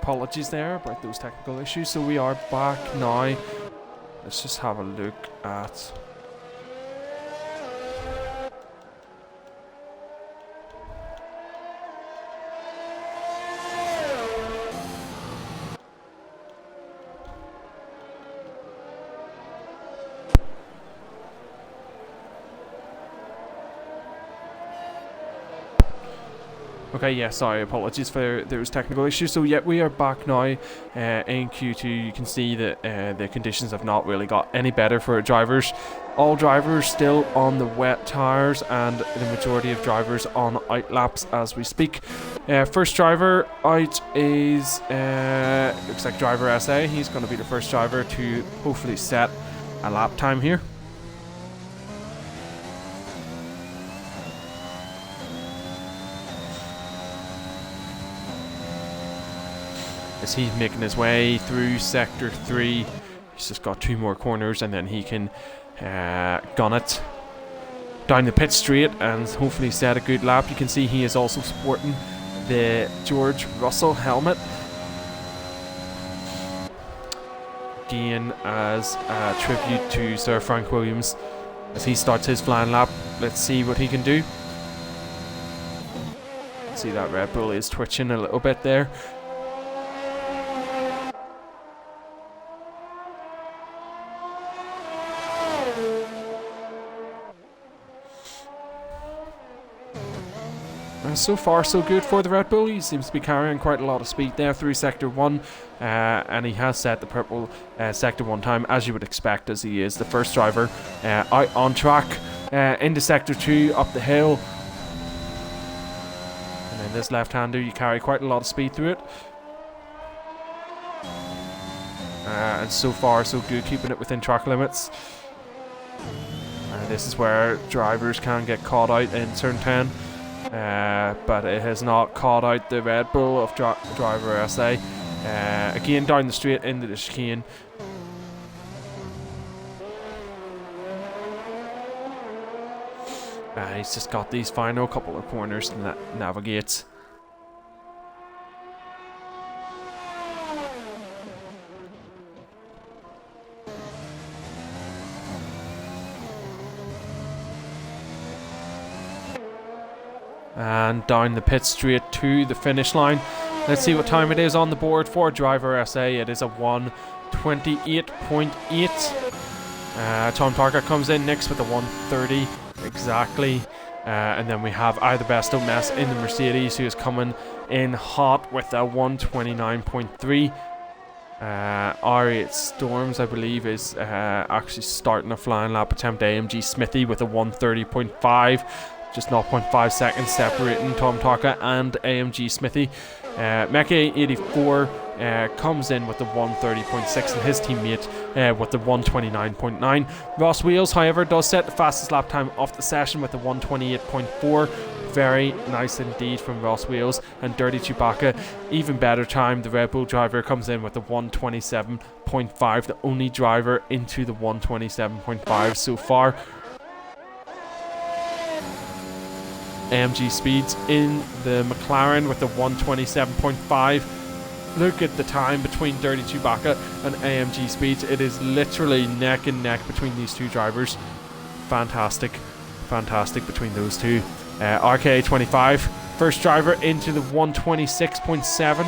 apologies there about those technical issues. So we are back now. Let's just have a look at... Okay, yeah, sorry, apologies for those technical issues. So yeah, we are back now in Q2. You can see that the conditions have not really got any better for drivers. All drivers still on the wet tyres, and the majority of drivers on out laps as we speak. First driver out is, looks like driver SA. He's going to be the first driver to hopefully set a lap time here. As he's making his way through sector 3, he's just got 2 more corners and then he can gun it down the pit straight and hopefully set a good lap. You can see he is also sporting the George Russell helmet, again as a tribute to Sir Frank Williams as he starts his flying lap. Let's see what he can do. See, that Red Bull is twitching a little bit there. So far so good for the Red Bull. He seems to be carrying quite a lot of speed there through sector 1, and he has set the purple sector 1 time, as you would expect, as he is the first driver out on track into sector 2 up the hill. And then this left-hander, you carry quite a lot of speed through it, and so far so good, keeping it within track limits. This is where drivers can get caught out in turn 10. But it has not caught out the Red Bull of driver SA. Again, down the straight into the chicane. He's just got these final couple of corners to navigate. And down the pit straight to the finish line. Let's see what time it is on the board for driver SA. It is a 1:28.8. Tom Parker comes in next with a 1:30 exactly. And then we have Alberto Mess in the Mercedes, who is coming in hot with a 1:29.3. R8 Storms, I believe, is actually starting a flying lap attempt. AMG Smithy with a 1:30.5. Just 0.5 seconds separating Tom Taka and AMG Smithy. Meke 84 comes in with the 1:30.6, and his teammate with the 1:29.9. Ross Wheels, however, does set the fastest lap time of the session with the 1:28.4. Very nice indeed from Ross Wheels. And Dirty Chewbacca, even better time. The Red Bull driver comes in with the 1:27.5, the only driver into the 1:27.5 so far. AMG Speeds in the McLaren with the 1:27.5. Look at the time between Dirty Chewbacca and AMG Speeds. It is literally neck and neck between these two drivers. Fantastic between those two. RKA25, first driver into the 1:26.7.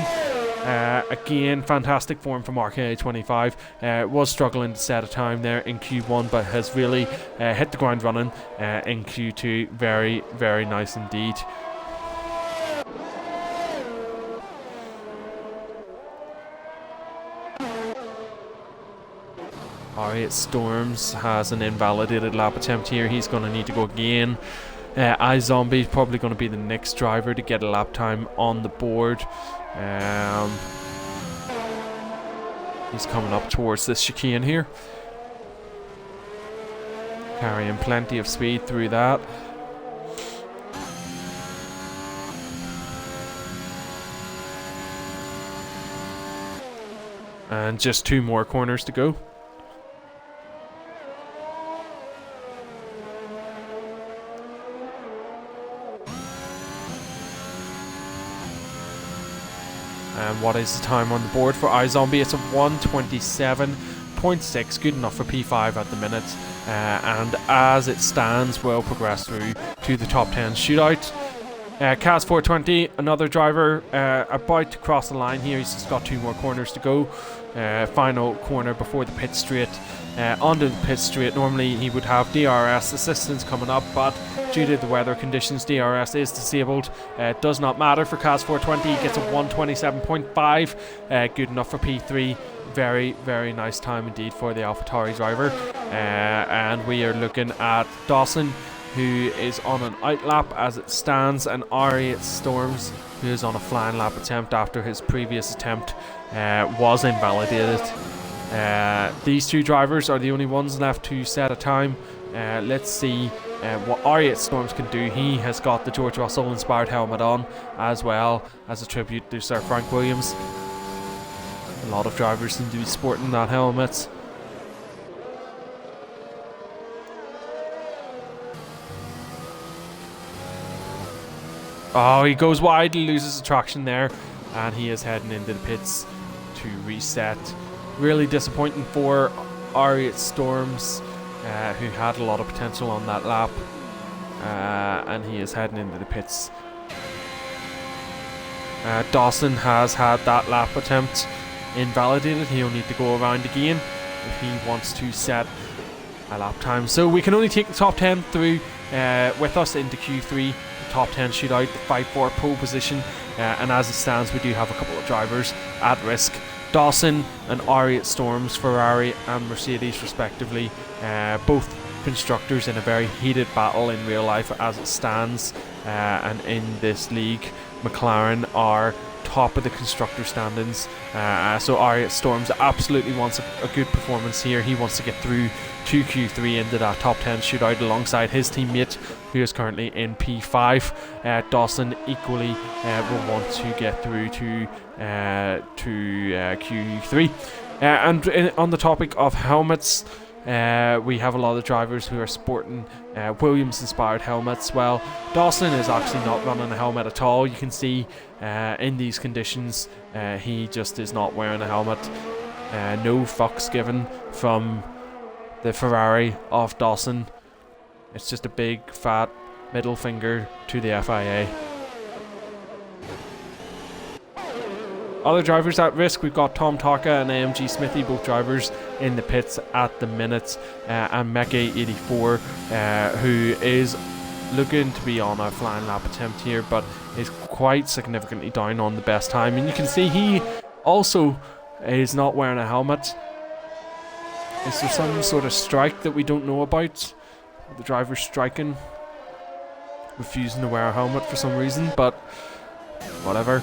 Again, fantastic form from RKA25. Was struggling to set a time there in Q1, but has really hit the ground running in Q2. Very, very nice indeed. R8 Storms has an invalidated lap attempt here. He's going to need to go again. iZombie is probably going to be the next driver to get a lap time on the board. He's coming up towards this chicane here, carrying plenty of speed through that. And just 2 more corners to go. And what is the time on the board for iZombie? It's a 1:27.6, good enough for P5 at the minute. And as it stands, we'll progress through to the top 10 shootout. Cas 420, another driver about to cross the line here. He's just got 2 more corners to go. Final corner before the pit straight. Onto the pit straight. Normally he would have DRS assistance coming up, but due to the weather conditions, DRS is disabled. It does not matter for Cas 420. He gets a 1:27.5, good enough for P3. Very, very nice time indeed for the AlphaTauri driver. And we are looking at Dawson, who is on an outlap as it stands, and R8 Storms, who is on a flying lap attempt after his previous attempt was invalidated. These 2 drivers are the only ones left to set a time. Let's see what R8 Storms can do. He has got the George Russell inspired helmet on, as well as a tribute to Sir Frank Williams. A lot of drivers seem to be sporting that helmet. Oh, he goes wide, he loses traction there, and he is heading into the pits to reset. Really disappointing for R8 Storms, who had a lot of potential on that lap, and he is heading into the pits. Dawson has had that lap attempt invalidated. He'll need to go around again if he wants to set a lap time. So we can only take the top 10 through with us into Q3. Top 10 shootout, the fight for pole position, and as it stands, we do have a couple of drivers at risk. Dawson and R8 Storms, Ferrari and Mercedes respectively, both constructors in a very heated battle in real life as it stands, and in this league McLaren are top of the constructor standings, so R8 Storms absolutely wants a good performance here. He wants to get through to Q3 into that top 10 shootout alongside his teammate, who is currently in P5. Dawson equally will want to get through to Q3. And on the topic of helmets, we have a lot of drivers who are sporting Williams inspired helmets. Well, Dawson is actually not running a helmet at all. You can see in these conditions he just is not wearing a helmet. No fucks given from the Ferrari of Dawson. It's just a big fat middle finger to the FIA. Other drivers at risk, we've got Tom Taka and AMG Smithy, both drivers in the pits at the minute, and Meke84, who is looking to be on a flying lap attempt here, but is quite significantly down on the best time. And you can see he also is not wearing a helmet. Is there some sort of strike that we don't know about? The driver's striking, refusing to wear a helmet for some reason, but whatever.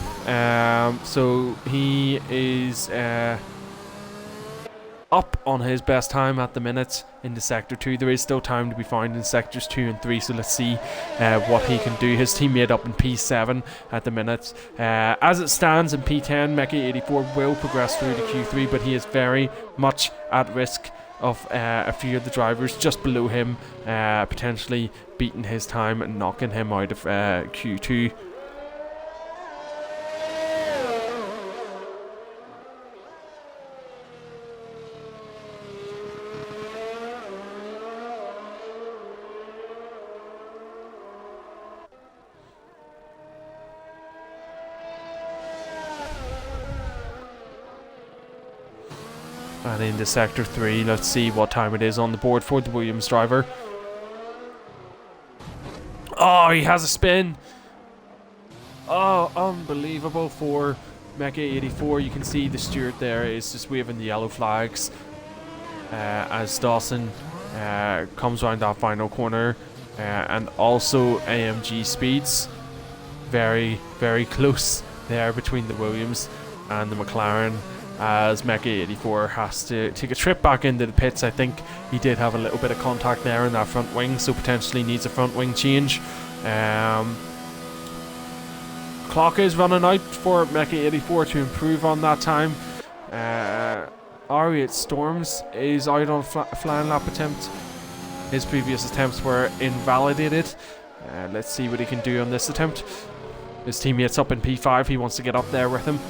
So he is up on his best time at the minute in the Sector 2. There is still time to be found in Sectors 2 and 3, so let's see what he can do. His teammate up in P7 at the minute. As it stands in P10, Meke84 will progress through to Q3, but he is very much at risk of a few of the drivers just below him potentially beating his time and knocking him out of Q2. And into Sector 3, let's see what time it is on the board for the Williams driver. Oh, he has a spin. Oh, unbelievable for Meke84. You can see the steward there is just waving the yellow flags as Dawson comes around that final corner. And also AMG speeds. Very, very close there between the Williams and the McLaren, as Meke84 has to take a trip back into the pits. I think he did have a little bit of contact there in that front wing, so potentially needs a front wing change. Clock is running out for Meke84 to improve on that time. R8 Storms is out on a flying lap attempt. His previous attempts were invalidated. Let's see what he can do on this attempt. His teammate's up in P5. He wants to get up there with him.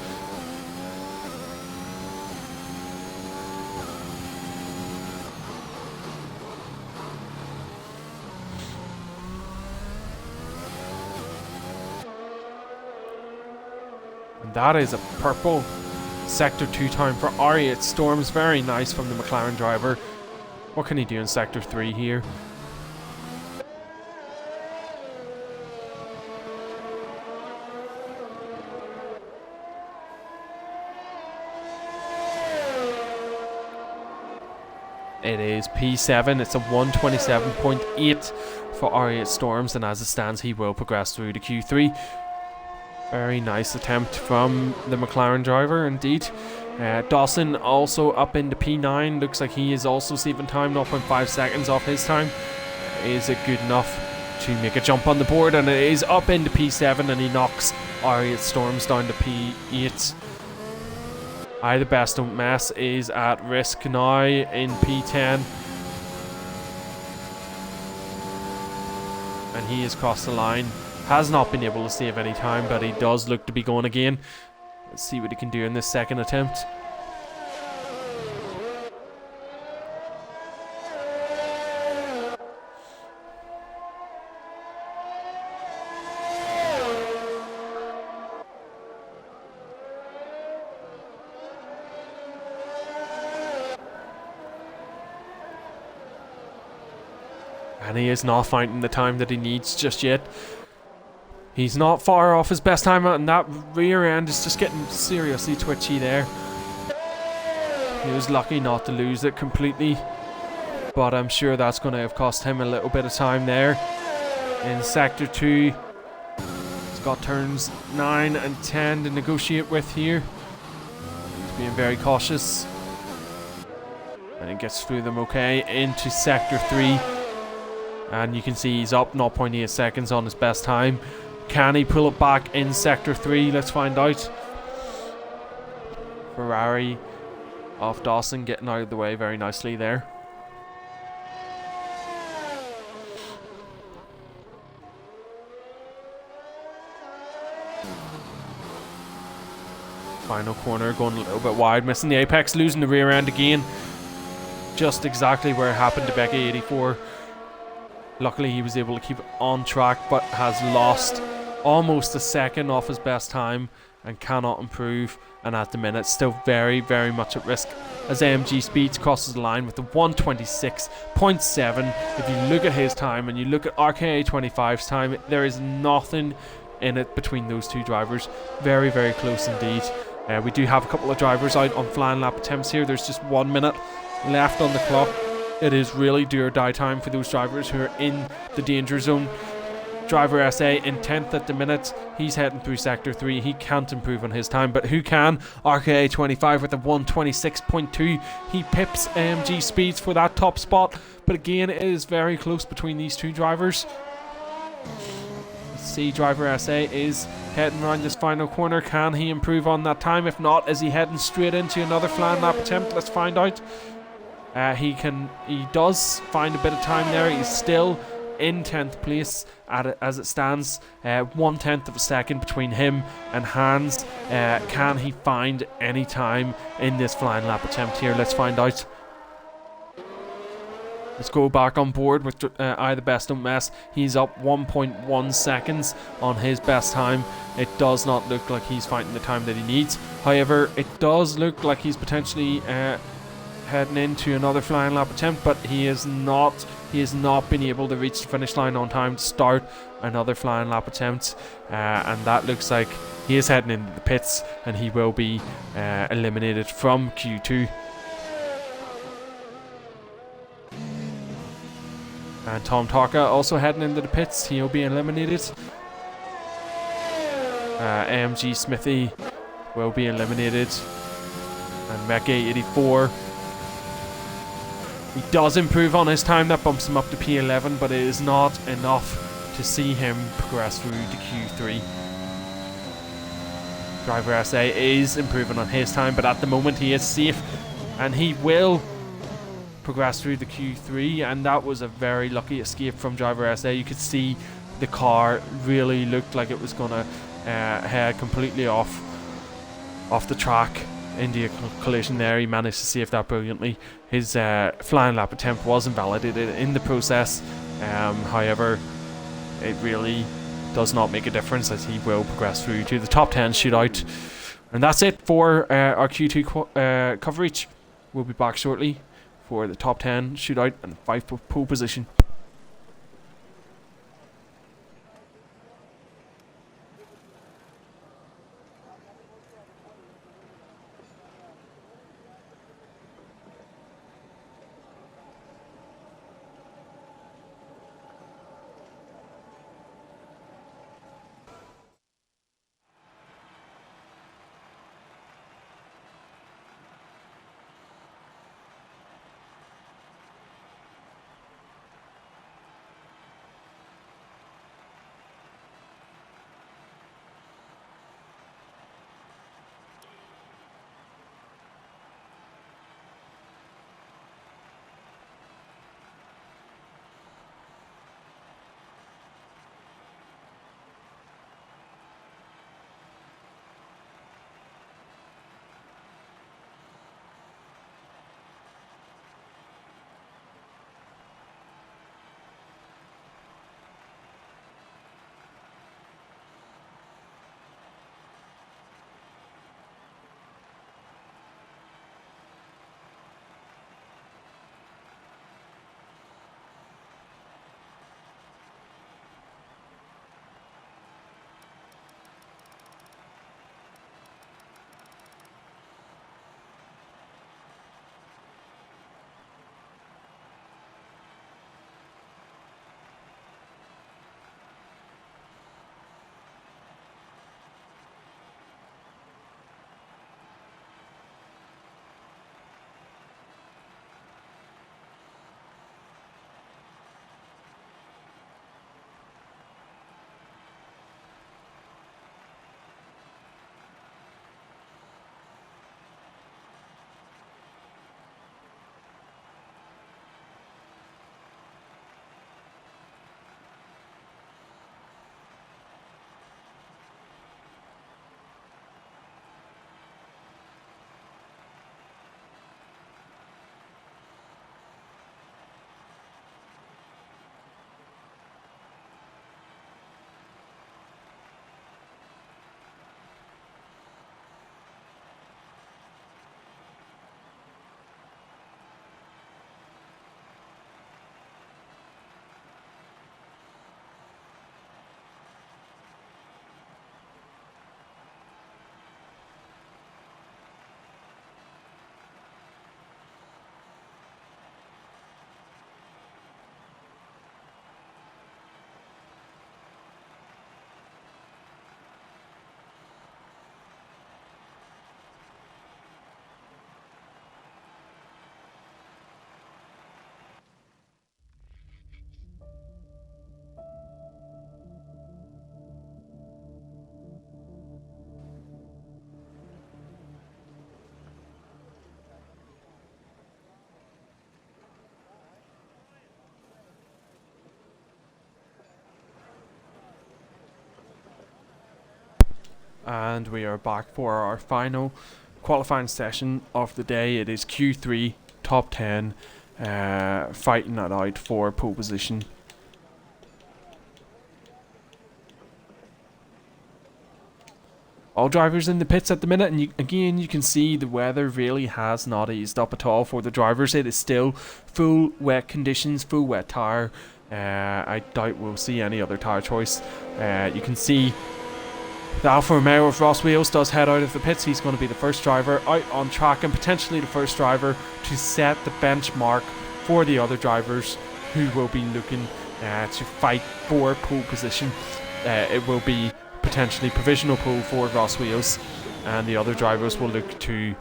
And that is a purple Sector 2 time for R8 Storms. Very nice from the McLaren driver. What can he do in Sector 3 here? It is P7. It's a 127.8 for R8 Storms, and as it stands, he will progress through to Q3. Very nice attempt from the McLaren driver, indeed. Dawson also up into P9. Looks like he is also saving time, 0.5 seconds off his time. Is it good enough to make a jump on the board? And it is up into P7, and he knocks R8 Storms down to P8. I the Best Don't Mess is at risk now in P10. And he has crossed the line. Has not been able to save any time, but he does look to be going again. Let's see what he can do in this second attempt. And he is not finding the time that he needs just yet. He's not far off his best time, and that rear end is just getting seriously twitchy there. He was lucky not to lose it completely, but I'm sure that's going to have cost him a little bit of time there. In Sector 2, he's got turns 9 and 10 to negotiate with here. He's being very cautious. And he gets through them okay into Sector 3. And you can see he's up 0.8 seconds on his best time. Can he pull it back in Sector 3? Let's find out. Ferrari off Dawson, getting out of the way very nicely there. Final corner, going a little bit wide, missing the apex, losing the rear end again. Just exactly where it happened to Becky 84. Luckily he was able to keep it on track, but has lost almost a second off his best time and cannot improve, and at the minute still very, very much at risk as AMG Speeds crosses the line with the 126.7. If you look at his time and you look at RKA 25's time, there is nothing in it between those two drivers. Very, very close indeed. We do have a couple of drivers out on flying lap attempts here. There's just 1 minute left on the clock. It is really do or die time for those drivers who are in the danger zone. Driver SA in 10th at the minute. He's heading through Sector 3. He can't improve on his time, but who can? RKA 25 with a 126.2. He pips AMG Speeds for that top spot, but again it is very close between these two drivers. Let's see, Driver SA is heading around this final corner. Can he improve on that time? If not, is he heading straight into another flying lap attempt? Let's find out. He does find a bit of time there. He's still in 10th place as it stands. 1/10 of a second between him and Hans. Can he find any time in this flying lap attempt here? Let's find out. Let's go back on board with I the Best Don't Mess. He's up 1.1 seconds on his best time. It does not look like he's finding the time that he needs. However, it does look like he's potentially heading into another flying lap attempt, but he has not been able to reach the finish line on time to start another flying lap attempt, and that looks like he is heading into the pits, and he will be eliminated from Q2. And Tom Tarka also heading into the pits. He'll be eliminated. AMG Smithy will be eliminated, and Mech 84. He does improve on his time. That bumps him up to P11, but it is not enough to see him progress through to Q3. Driver SA is improving on his time, but at the moment he is safe, and he will progress through the Q3, and that was a very lucky escape from Driver SA. You could see the car really looked like it was going to head completely off the track into a collision there. He managed to save that brilliantly. His flying lap attempt was invalidated in the process. However, it really does not make a difference, as he will progress through to the top 10 shootout. And that's it for our Q2 coverage. We'll be back shortly for the top 10 shootout and 5 pole position. And we are back for our final qualifying session of the day. It is Q3 top 10, fighting it out for pole position. All drivers in the pits at the minute, and again you can see the weather really has not eased up at all for the drivers. It is still full wet conditions, full wet tyre. I doubt we'll see any other tyre choice. You can see the Alfa Romeo of Ross Wheels does head out of the pits. He's going to be the first driver out on track and potentially the first driver to set the benchmark for the other drivers who will be looking to fight for pole position. It will be potentially provisional pole for Ross Wheels, and the other drivers will look to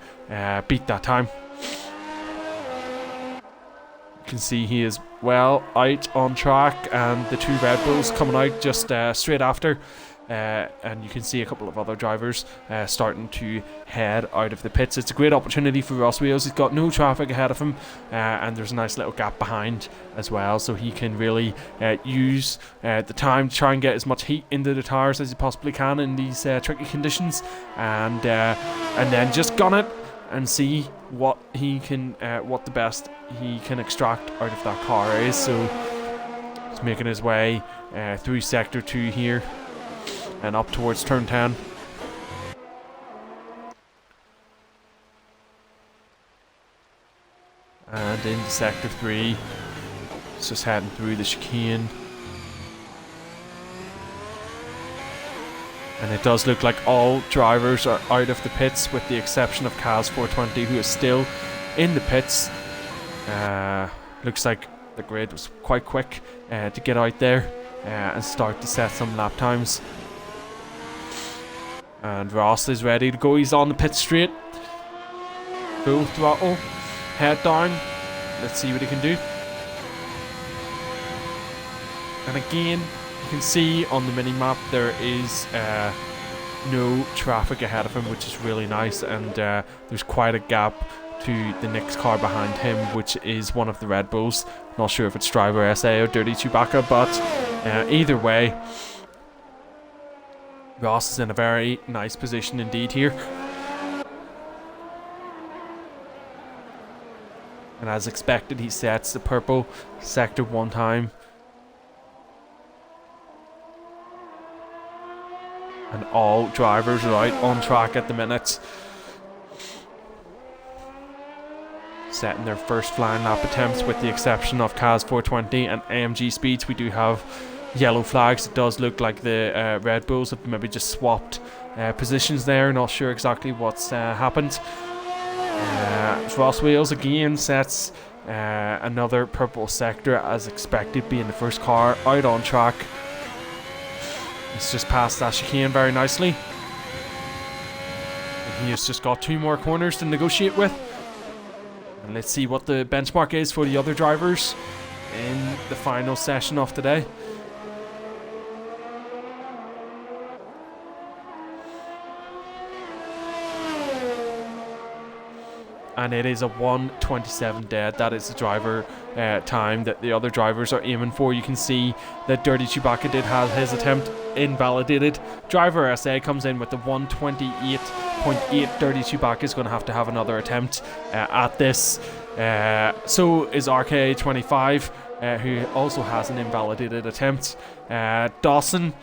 beat that time. You can see he is well out on track, and the two Red Bulls coming out just straight after. And you can see a couple of other drivers starting to head out of the pits. It's a great opportunity for Ross Wheels. He's got no traffic ahead of him, and there's a nice little gap behind as well, so he can really use the time to try and get as much heat into the tyres as he possibly can in these tricky conditions, and then just gun it and see what he can, what the best he can extract out of that car is. So he's making his way through sector 2 here and up towards turn 10. And into sector 3. It's just heading through the chicane. And it does look like all drivers are out of the pits with the exception of Kaz 420, who is still in the pits. Looks like the grid was quite quick to get out there and start to set some lap times. And Ross is ready to go. He's on the pit straight. Full throttle. Head down. Let's see what he can do. And again, you can see on the mini-map there is no traffic ahead of him, which is really nice. And there's quite a gap to the next car behind him, which is one of the Red Bulls. Not sure if it's Driver SA or Dirty Chewbacca, but either way, Ross is in a very nice position indeed here. And as expected, he sets the purple sector 1 time. And all drivers are out on track at the minute, setting their first flying lap attempts with the exception of Kaz 420 and AMG Speeds. We do have yellow flags. It does look like the Red Bulls have maybe just swapped positions there. Not sure exactly what's happened. Ross Wheels again sets another purple sector as expected, being the first car out on track. He's just passed that chicane very nicely. And he has just got 2 more corners to negotiate with. And let's see what the benchmark is for the other drivers in the final session of today. And it is a 1:27 dead. That is the driver time that the other drivers are aiming for. You can see that Dirty Chewbacca did have his attempt invalidated. Driver SA comes in with the 1:28.8. Dirty Chewbacca is going to have another attempt at this. So is RK25, who also has an invalidated attempt. Dawson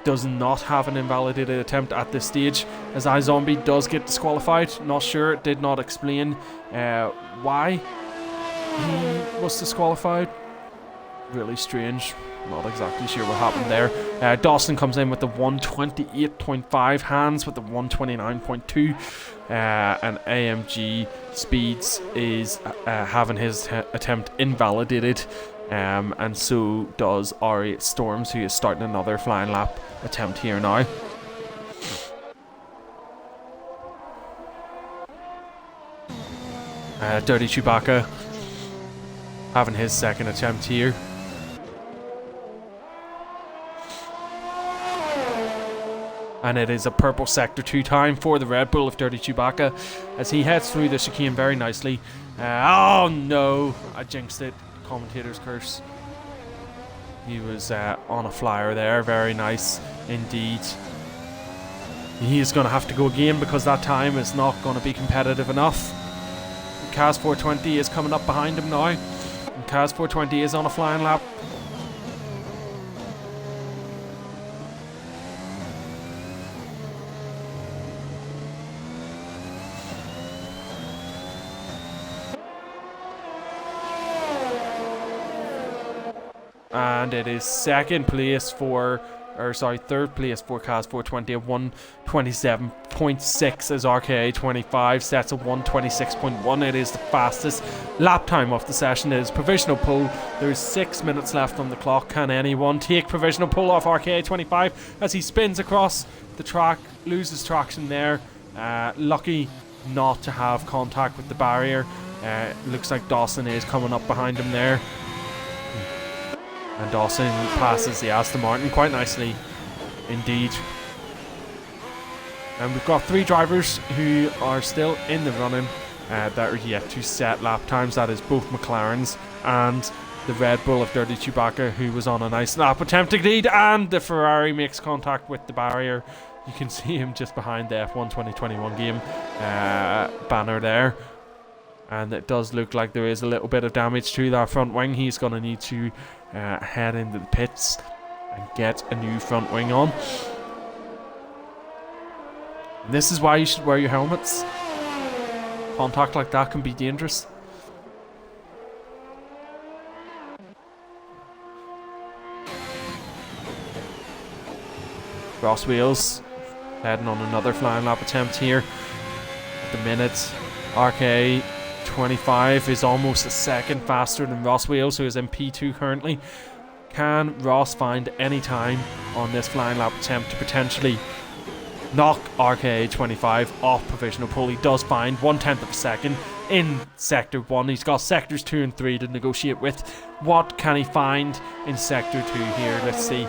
does not have an invalidated attempt at this stage, as iZombie does get disqualified. Not sure, did not explain why he was disqualified. Really strange, not exactly sure what happened there. Dawson comes in with the 1:28.5, Hans with the 1:29.2, and AMG Speeds is having his attempt invalidated. And so does R8 Storms, who is starting another flying lap attempt here now. Dirty Chewbacca having his second attempt here. And it is a purple sector 2 time for the Red Bull of Dirty Chewbacca as he heads through the chicane very nicely. Oh no, I jinxed it. Commentator's curse. He was on a flyer there. Very nice indeed. He is going to have to go again because that time is not going to be competitive enough. Kaz 420 is coming up behind him now. And Kaz 420 is on a flying lap. And it is third place for Kaz 420 at 1:27.6 as RKA25 sets a 1:26.1. It is the fastest lap time of the session. It is provisional pull. There's 6 minutes left on the clock. Can anyone take provisional pull off RKA25 as he spins across the track, loses traction there. Lucky not to have contact with the barrier. Looks like Dawson is coming up behind him there. And Dawson passes the Aston Martin quite nicely indeed. And we've got 3 drivers who are still in the running that are yet to set lap times. That is both McLarens and the Red Bull of Dirty Chewbacca, who was on a nice lap attempt to lead, and the Ferrari makes contact with the barrier. You can see him just behind the F1 2021 game banner there. And it does look like there is a little bit of damage to that front wing. He's going to need to head into the pits and get a new front wing on. And this is why you should wear your helmets. Contact like that can be dangerous. Ross Wheels heading on another flying lap attempt here. At the minute, RK25 is almost a second faster than Ross Wheels, who is in P2 currently. Can Ross find any time on this flying lap attempt to potentially knock RK25 off provisional pole? He does find 1/10 of a second in Sector 1. He's got Sectors 2 and 3 to negotiate with. What can he find in Sector 2 here? Let's see.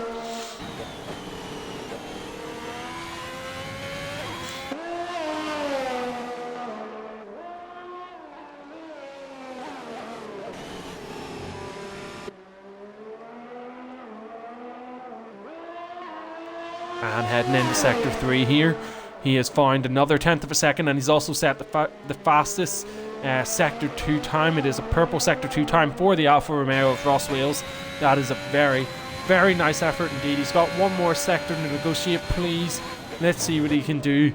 And heading into Sector 3 here, he has found another 1/10 of a second, and he's also set the fastest Sector 2 time. It is a purple Sector 2 time for the Alfa Romeo of Ross Wheels. That is a very, very nice effort indeed. He's got one more sector to negotiate, please. Let's see what he can do.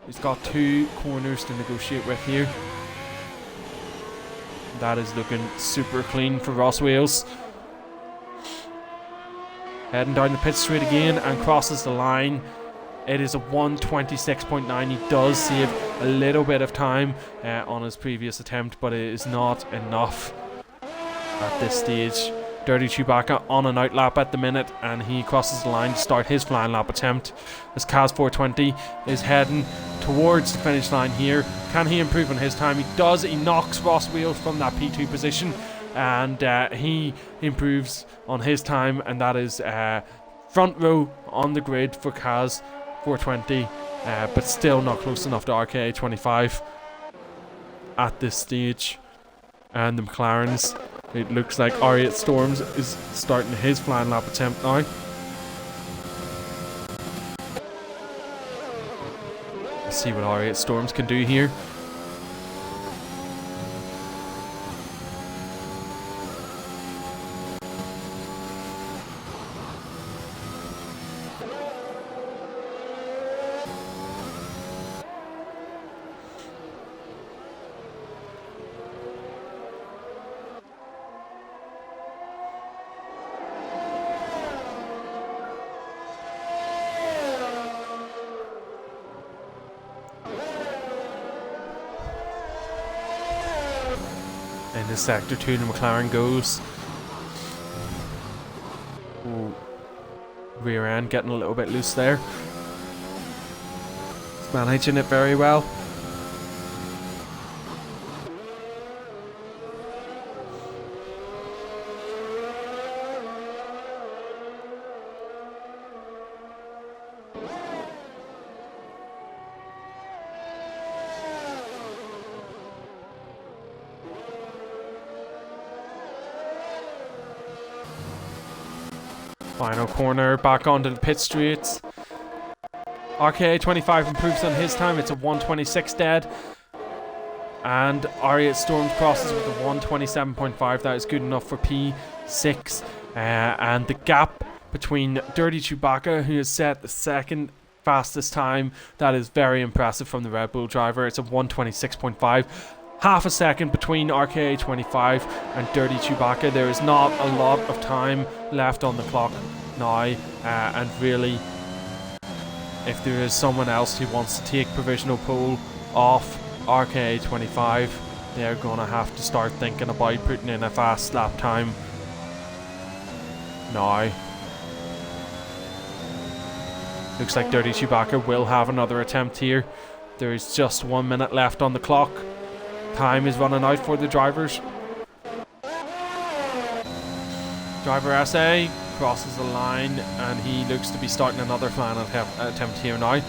He's got 2 corners to negotiate with here. That is looking super clean for Ross Wheels. Heading down the pit straight again and crosses the line. It is a 1:26.9. He does save a little bit of time on his previous attempt, but it is not enough at this stage. Dirty Chewbacca on an outlap at the minute, and he crosses the line to start his flying lap attempt as Kaz 420 is heading towards the finish line here. Can he improve on his time? He does. He knocks Ross Wheels from that P2 position, and he improves on his time, and that is front row on the grid for Kaz 420, but still not close enough to RK25 at this stage. And the McLarens, it looks like R8 Storms is starting his flying lap attempt now. Let's see what R8 Storms can do here. Into Sector 2, the McLaren goes. Ooh. Rear end getting a little bit loose there. He's managing it very well. Final corner, back onto the pit straight. RK25 improves on his time. It's a 1:26 dead. And R8 Storms crosses with a 1:27.5. That is good enough for P6. And the gap between Dirty Chewbacca, who has set the second fastest time, that is very impressive from the Red Bull driver. It's a 1:26.5. Half a second between RK25 and Dirty Chewbacca. There is not a lot of time left on the clock now, and really, if there is someone else who wants to take provisional pole off RK25, they're gonna have to start thinking about putting in a fast lap time now. Looks like Dirty Chewbacca will have another attempt here. There is just 1 minute left on the clock. Time is running out for the drivers. Driver SA crosses the line, and he looks to be starting another flying attempt here now.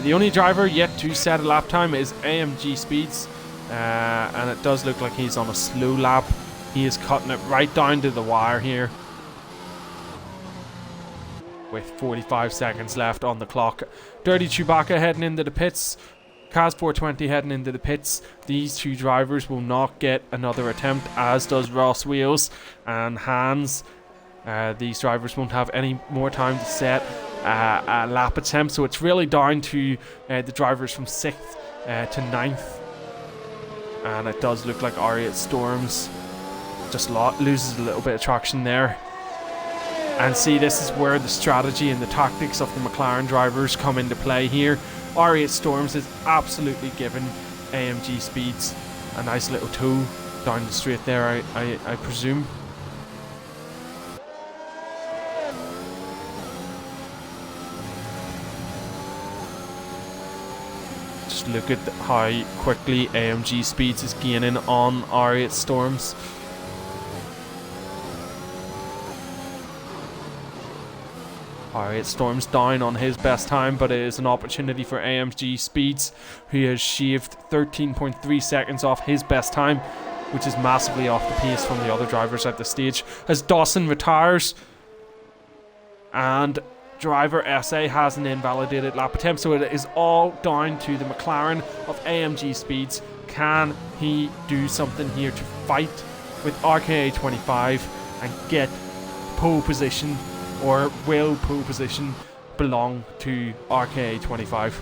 The only driver yet to set a lap time is AMG Speeds, and it does look like he's on a slow lap. He is cutting it right down to the wire here with 45 seconds left on the clock. Dirty Chewbacca heading into the pits. Kaz 420 heading into the pits. These two drivers will not get another attempt, as does Ross Wheels and Hans. These drivers won't have any more time to set a lap attempt, so it's really down to the drivers from 6th to 9th. And it does look like R8 Storms just loses a little bit of traction there. And see, this is where the strategy and the tactics of the McLaren drivers come into play here. R8 Storms is absolutely giving AMG Speeds a nice little toe down the straight there, I presume. Just look at how quickly AMG Speeds is gaining on R8 Storms. R8 Storms down on his best time, but it is an opportunity for AMG Speeds, who has shaved 13.3 seconds off his best time, which is massively off the pace from the other drivers at the stage. As Dawson retires, and driver SA has an invalidated lap attempt, so it is all down to the McLaren of AMG Speeds. Can he do something here to fight with RKA 25 and get pole position? Or will pole position belong to RKA 25?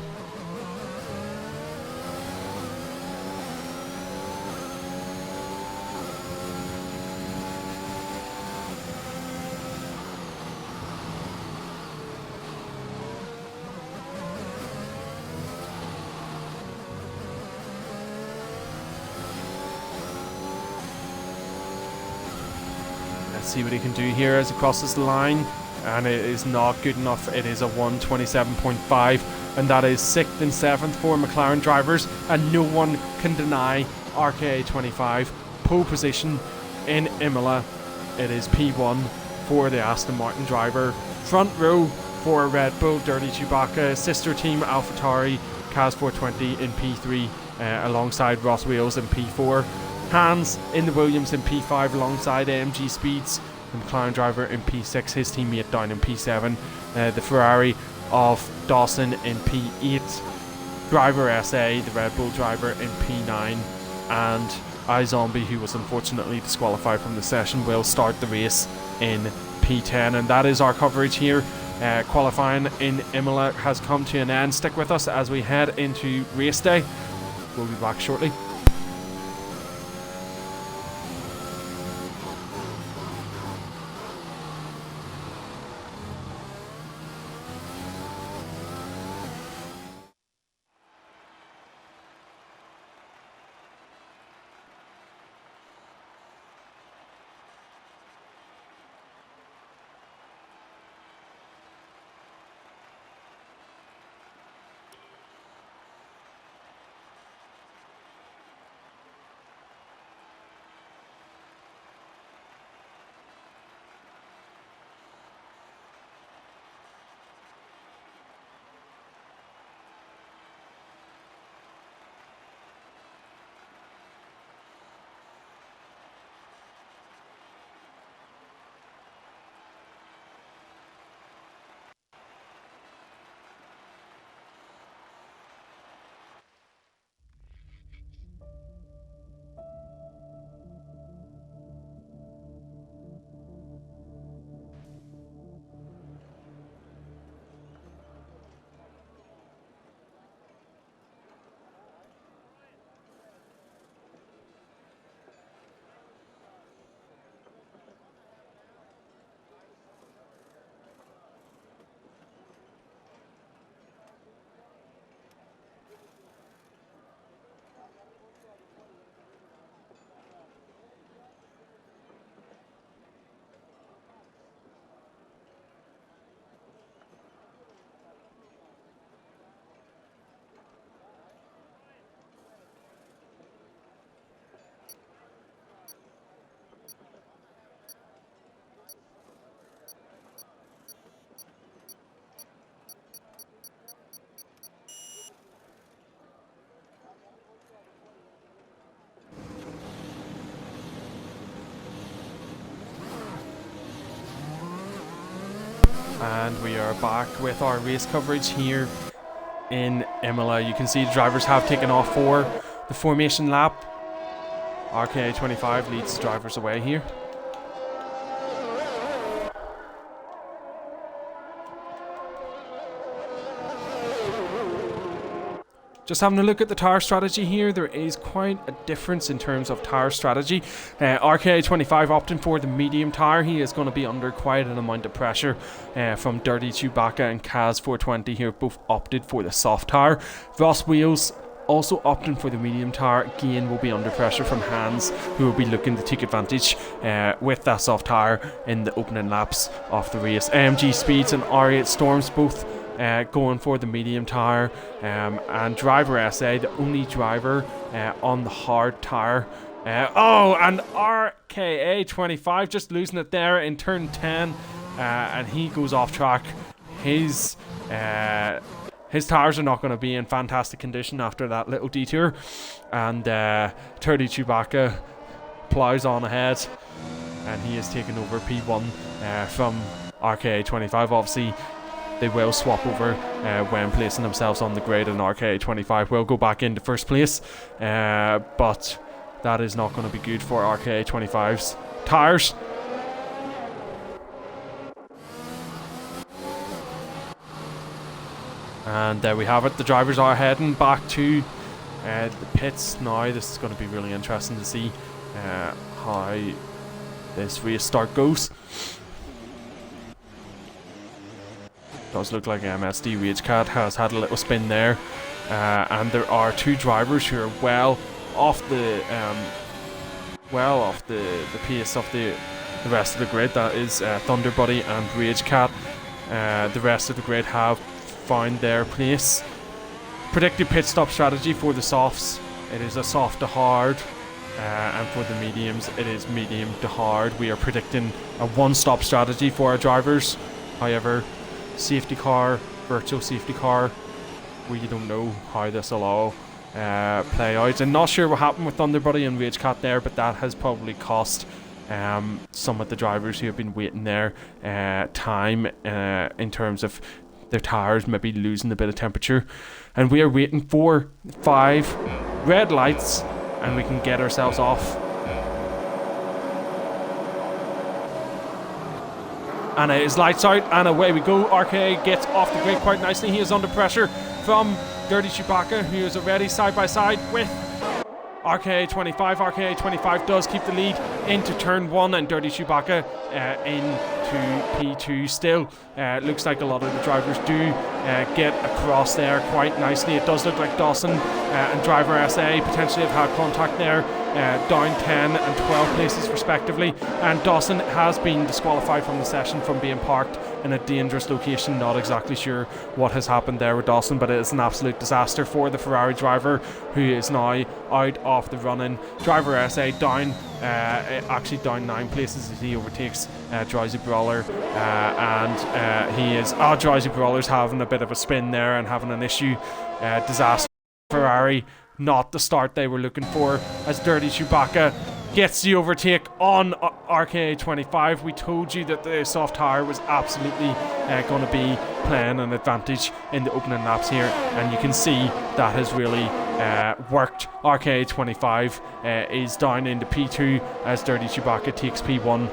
Let's see what he can do here as he crosses the line. And it is not good enough. It is a 1:27.5, and that is 6th and 7th for McLaren drivers, and no one can deny RKA 25 pole position in Imola. It is P1 for the Aston Martin driver. Front row for Red Bull, Dirty Chewbacca, sister team AlphaTauri, Kaz 420 in P3 alongside Ross Wales in P4. Hans in the Williams in P5 alongside AMG Speeds. The McLaren driver in P6, his teammate down in P7. The Ferrari of Dawson in P8. Driver SA, the Red Bull driver, in P9. And iZombie, who was unfortunately disqualified from the session, will start the race in P10. And that is our coverage here. Qualifying in Imola has come to an end. Stick with us as we head into race day. We'll be back shortly. And we are back with our race coverage here in Imola. You can see the drivers have taken off for the formation lap. RKA 25 leads the drivers away here. Just having a look at the tyre strategy here, there is quite a difference in terms of tyre strategy. RKA25 opting for the medium tyre. He is going to be under quite an amount of pressure from Dirty Chewbacca, and Kaz420 here both opted for the soft tyre. Ross Wheels also opting for the medium tyre. Again, will be under pressure from Hans, who will be looking to take advantage with that soft tyre in the opening laps of the race. AMG Speeds and R8 Storms both going for the medium tyre, and Driver SA, the only driver on the hard tyre. And RKA25 just losing it there in turn 10, and he goes off track. His tyres are not going to be in fantastic condition after that little detour, and Dirty Chewbacca plows on ahead, and he is taking over P1 from RKA25. Obviously, they will swap over when placing themselves on the grid, and RKA25 will go back into first place, but that is not going to be good for RKA25's tyres. And there we have it. The drivers are heading back to the pits now. This is going to be really interesting to see how this race start goes. Does look like MSD Ragecat has had a little spin there, and there are two drivers who are well off the pace of the rest of the grid. That is Thunderbuddy and Ragecat. The rest of the grid have found their place. Predicted pit stop strategy for the softs: it is a soft to hard, and for the mediums it is medium to hard. We are predicting a one-stop strategy for our drivers. However, safety car, virtual safety car, we don't know how this will all play out. I'm not sure what happened with Thunderbuddy and Ragecat there, but that has probably cost some of the drivers who have been waiting there time in terms of their tyres maybe losing a bit of temperature. And we are waiting for 5 red lights, and we can get ourselves off. And it is lights out, and away we go. RKA gets off the grid quite nicely. He is under pressure from Dirty Chewbacca, who is already side by side with RKA25. RKA25 does keep the lead into turn 1, and Dirty Chewbacca into P2 still. Looks like a lot of the drivers do get across there quite nicely. It does look like Dawson and Driver SA potentially have had contact there, down 10 and 12 places respectively, and Dawson has been disqualified from the session from being parked in a dangerous location. Not exactly sure what has happened there with Dawson, but it is an absolute disaster for the Ferrari driver, who is now out of the running. Driver SA down, actually down 9 places as he overtakes Drowsy Brawler, and he is Drowsy Brawler's having a bit of a spin there and having an issue. Disaster. Ferrari, not the start they were looking for, as Dirty Chewbacca gets the overtake on RKA25. We told you that the soft tyre was absolutely going to be playing an advantage in the opening laps here, and you can see that has really worked. RKA25 is down into P2 as Dirty Chewbacca takes P1.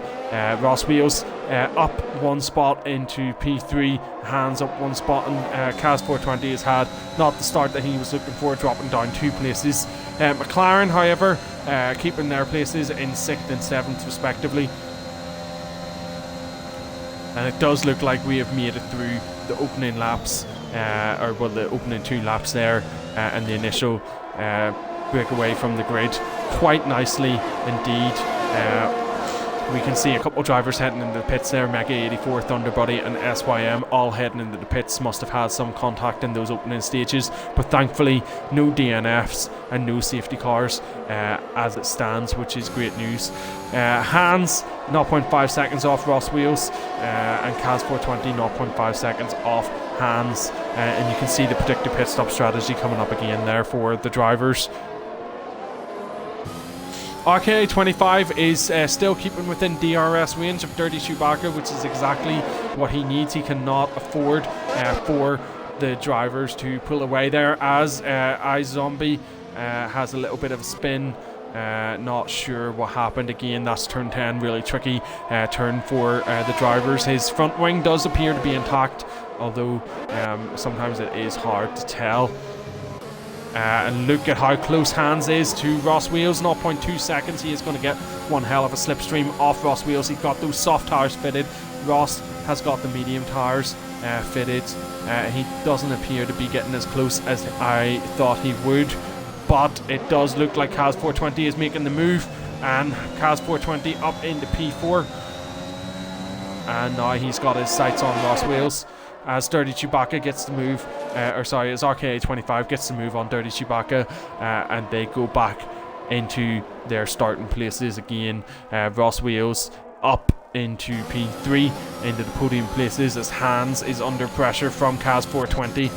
Ross Wheels up 1 spot into P3, Hands up 1 spot, and Kaz420 has had not the start that he was looking for, dropping down 2 places. McLaren, however, keeping their places in 6th and 7th respectively. And it does look like we have made it through the opening laps, the opening 2 laps there, and the initial breakaway from the grid quite nicely indeed. We can see a couple of drivers heading into the pits there. Mega 84, Thunderbuddy and SYM all heading into the pits. Must have had some contact in those opening stages, but thankfully no DNFs and no safety cars as it stands, which is great news. Hans 0.5 seconds off Ross Wheels, and Kaz420 0.5 seconds off Hans, and you can see the predicted pit stop strategy coming up again there for the drivers. RKA25 is still keeping within DRS range of Dirty Chewbacca, which is exactly what he needs. He cannot afford for the drivers to pull away there, as iZombie has a little bit of a spin. Not sure what happened. Again, that's turn 10, really tricky turn for the drivers. His front wing does appear to be intact, although sometimes it is hard to tell. And look at how close Hans is to Ross Wheels, 0.2 seconds. He is going to get one hell of a slipstream off Ross Wheels. He's got those soft tires fitted. Ross has got the medium tires fitted. He doesn't appear to be getting as close as I thought he would, but it does look like Kaz 420 is making the move, and Kaz 420 up into P4, and now he's got his sights on Ross Wheels as Dirty Chewbacca gets the move, as RKA 25 gets the move on Dirty Chewbacca, and they go back into their starting places again. Ross Wheels up into P3, into the podium places, as Hans is under pressure from Kaz 420.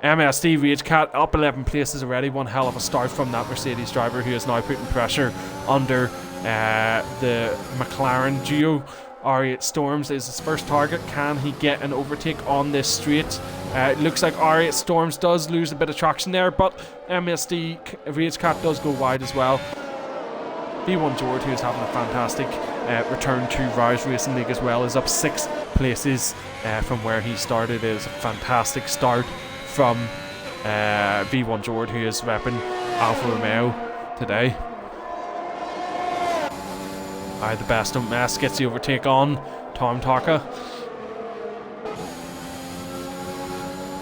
MSD Rage Cat up 11 places already. One hell of a start from that Mercedes driver, who is now putting pressure under the McLaren duo. R8 Storms is his first target. Can he get an overtake on this straight? It looks like R8 Storms does lose a bit of traction there, but MSD Rage Cat does go wide as well. V1 George, who is having a fantastic return to RIZE Racing League as well, is up 6 places from where he started. It is a fantastic start from V1 George, who is repping Alfa Romeo today. The best don't mess gets the overtake on Tom Taka.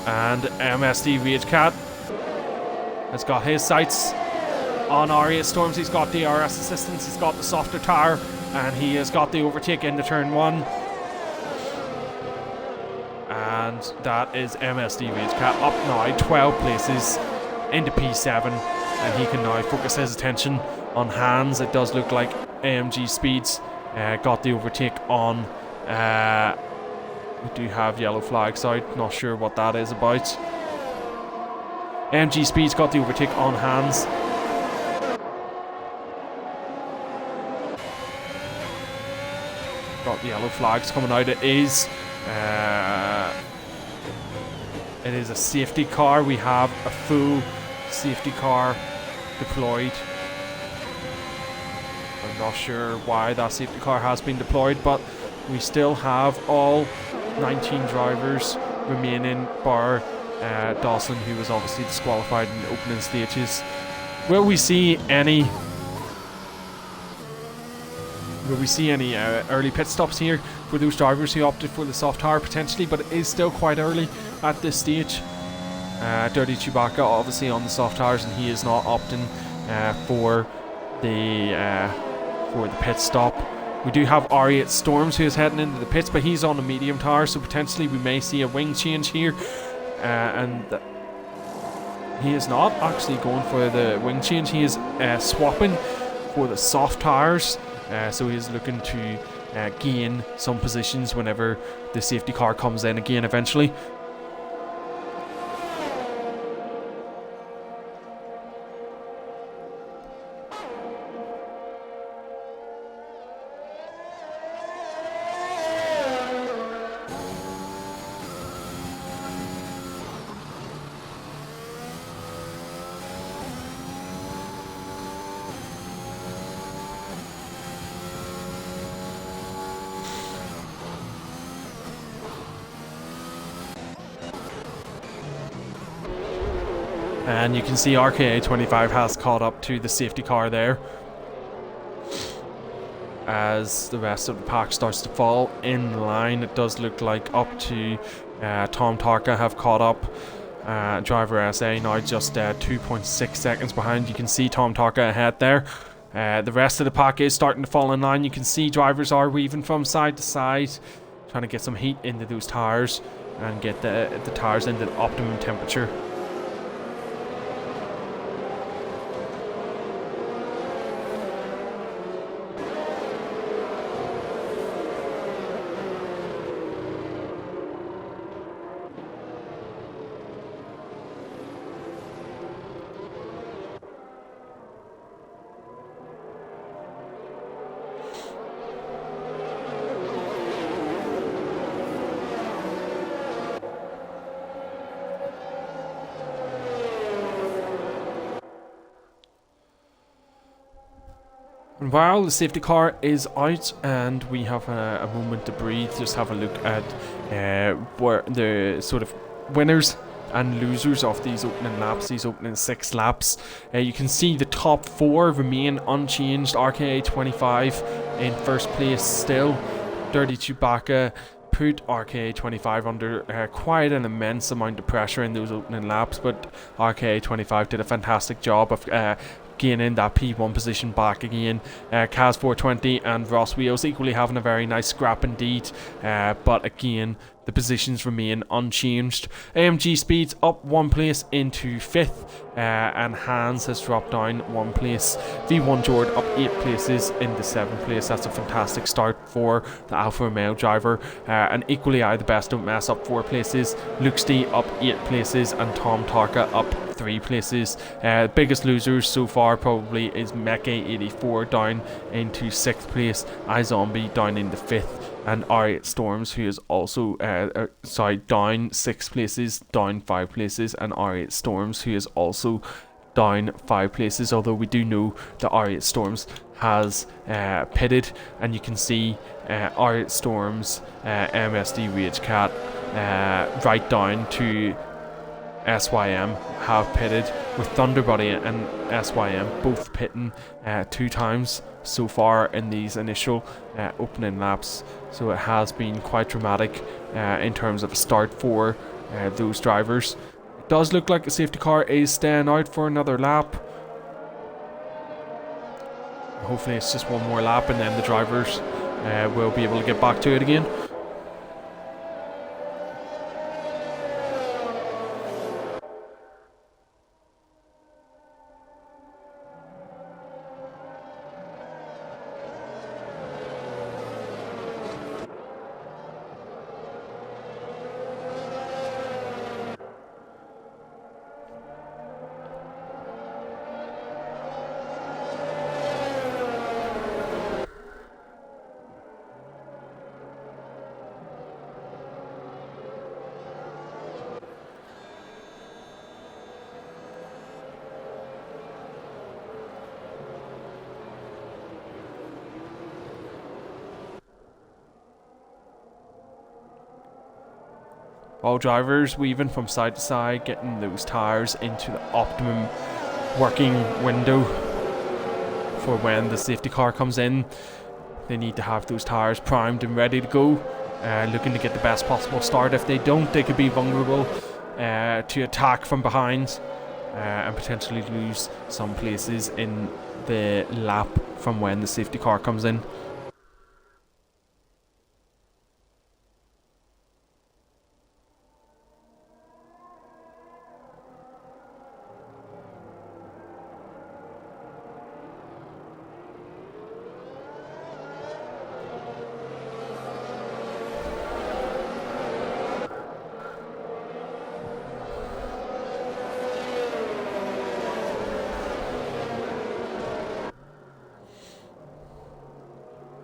And MSD Rage Cat has got his sights on R8 Storms. He's got DRS assistance, he's got the softer tire, and he has got the overtake into turn 1. And that is MSD Rage Cat up now 12 places into P7, and he can now focus his attention on Hans. It does look like AMG Speeds got the overtake on. We do have yellow flags out, not sure what that is about. AMG Speeds got the overtake on Hans. Got the yellow flags coming out. It is a safety car. We have a full safety car deployed. I'm not sure why that safety car has been deployed, but we still have all 19 drivers remaining, bar Dawson, who was obviously disqualified in the opening stages. Will we see any early pit stops here for those drivers who opted for the soft tire? Potentially, but it is still quite early at this stage. Dirty Chewbacca obviously on the soft tires, and he is not opting for the pit stop. We do have R8 Storms, who is heading into the pits, but he's on a medium tire, so potentially we may see a wing change here. And he is not actually going for the wing change. He is swapping for the soft tires. So he is looking to gain some positions whenever the safety car comes in again eventually. And you can see RKA 25 has caught up to the safety car there, as the rest of the pack starts to fall in line. It does look like up to Tom Tarka have caught up. Driver SA now just 2.6 seconds behind. You can see Tom Tarka ahead there. The rest of the pack is starting to fall in line. You can see drivers are weaving from side to side, trying to get some heat into those tires and get the tires into the optimum temperature. And while the safety car is out and we have a moment to breathe, just have a look at where the sort of winners and losers of these opening laps, these opening 6 laps. You can see the top 4 remain unchanged. RKA 25 in first place still. Dirty Chewbacca put RKA 25 under quite an immense amount of pressure in those opening laps, but RKA 25 did a fantastic job of gaining that P1 position back again. Kaz 420 and Ross Wheels equally having a very nice scrap indeed, but again the positions remain unchanged. AMG Speeds up 1 place into 5th, and Hans has dropped down 1 place. V1 Jord up 8 places into 7th place. That's a fantastic start for the Alfa Romeo driver. And equally the best don't mess up 4 places. Luke Stee up 8 places and Tom Tarka up 3 places. Biggest losers so far probably is Mekke 84 down into 6th place, iZombie down into 5th, and R8 Storms, who is also down 6 places, down 5 places, and R8 Storms, who is also down 5 places, although we do know that R8 Storms has pitted, and you can see R8 Storms, MSD Ragecat, right down to SYM have pitted, with Thunderbody and SYM both pitting 2 times so far in these initial opening laps. So it has been quite dramatic in terms of a start for those drivers. It does look like the safety car is staying out for another lap. Hopefully it's just one more lap and then the drivers will be able to get back to it again. All drivers weaving from side to side, getting those tyres into the optimum working window for when the safety car comes in. They need to have those tyres primed and ready to go, looking to get the best possible start. If they don't, they could be vulnerable to attack from behind and potentially lose some places in the lap from when the safety car comes in.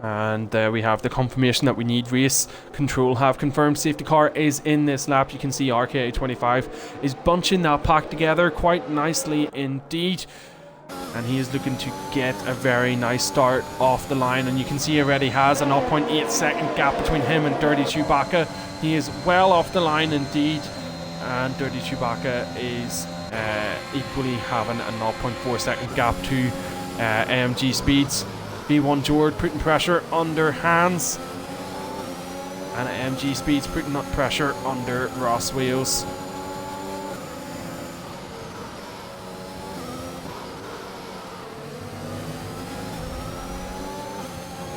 And we have the confirmation that we need. Race Control have confirmed safety car is in this lap. You can see RKA 25 is bunching that pack together quite nicely indeed, and he is looking to get a very nice start off the line, and you can see he already has a 0.8 second gap between him and Dirty Chewbacca. He is well off the line indeed, and Dirty Chewbacca is equally having a 0.4 second gap to AMG Speeds. V1 Jord putting pressure under Hans, and AMG Speeds putting pressure under Ross Wheels.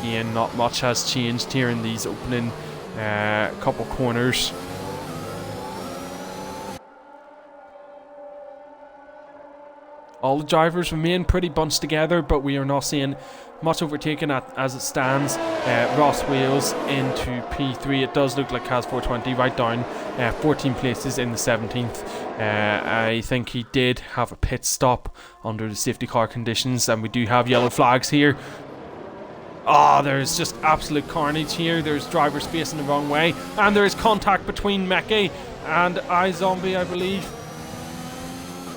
Again, not much has changed here in these opening couple corners. All the drivers remain pretty bunched together, but we are not seeing much overtaken as it stands. Ross Wheels into P3. It does look like Kaz 420 right down 14 places in the 17th. I think he did have a pit stop under the safety car conditions, and we do have yellow flags here. There's just absolute carnage here. There's drivers facing the wrong way, and there is contact between Mekke and iZombie, I believe.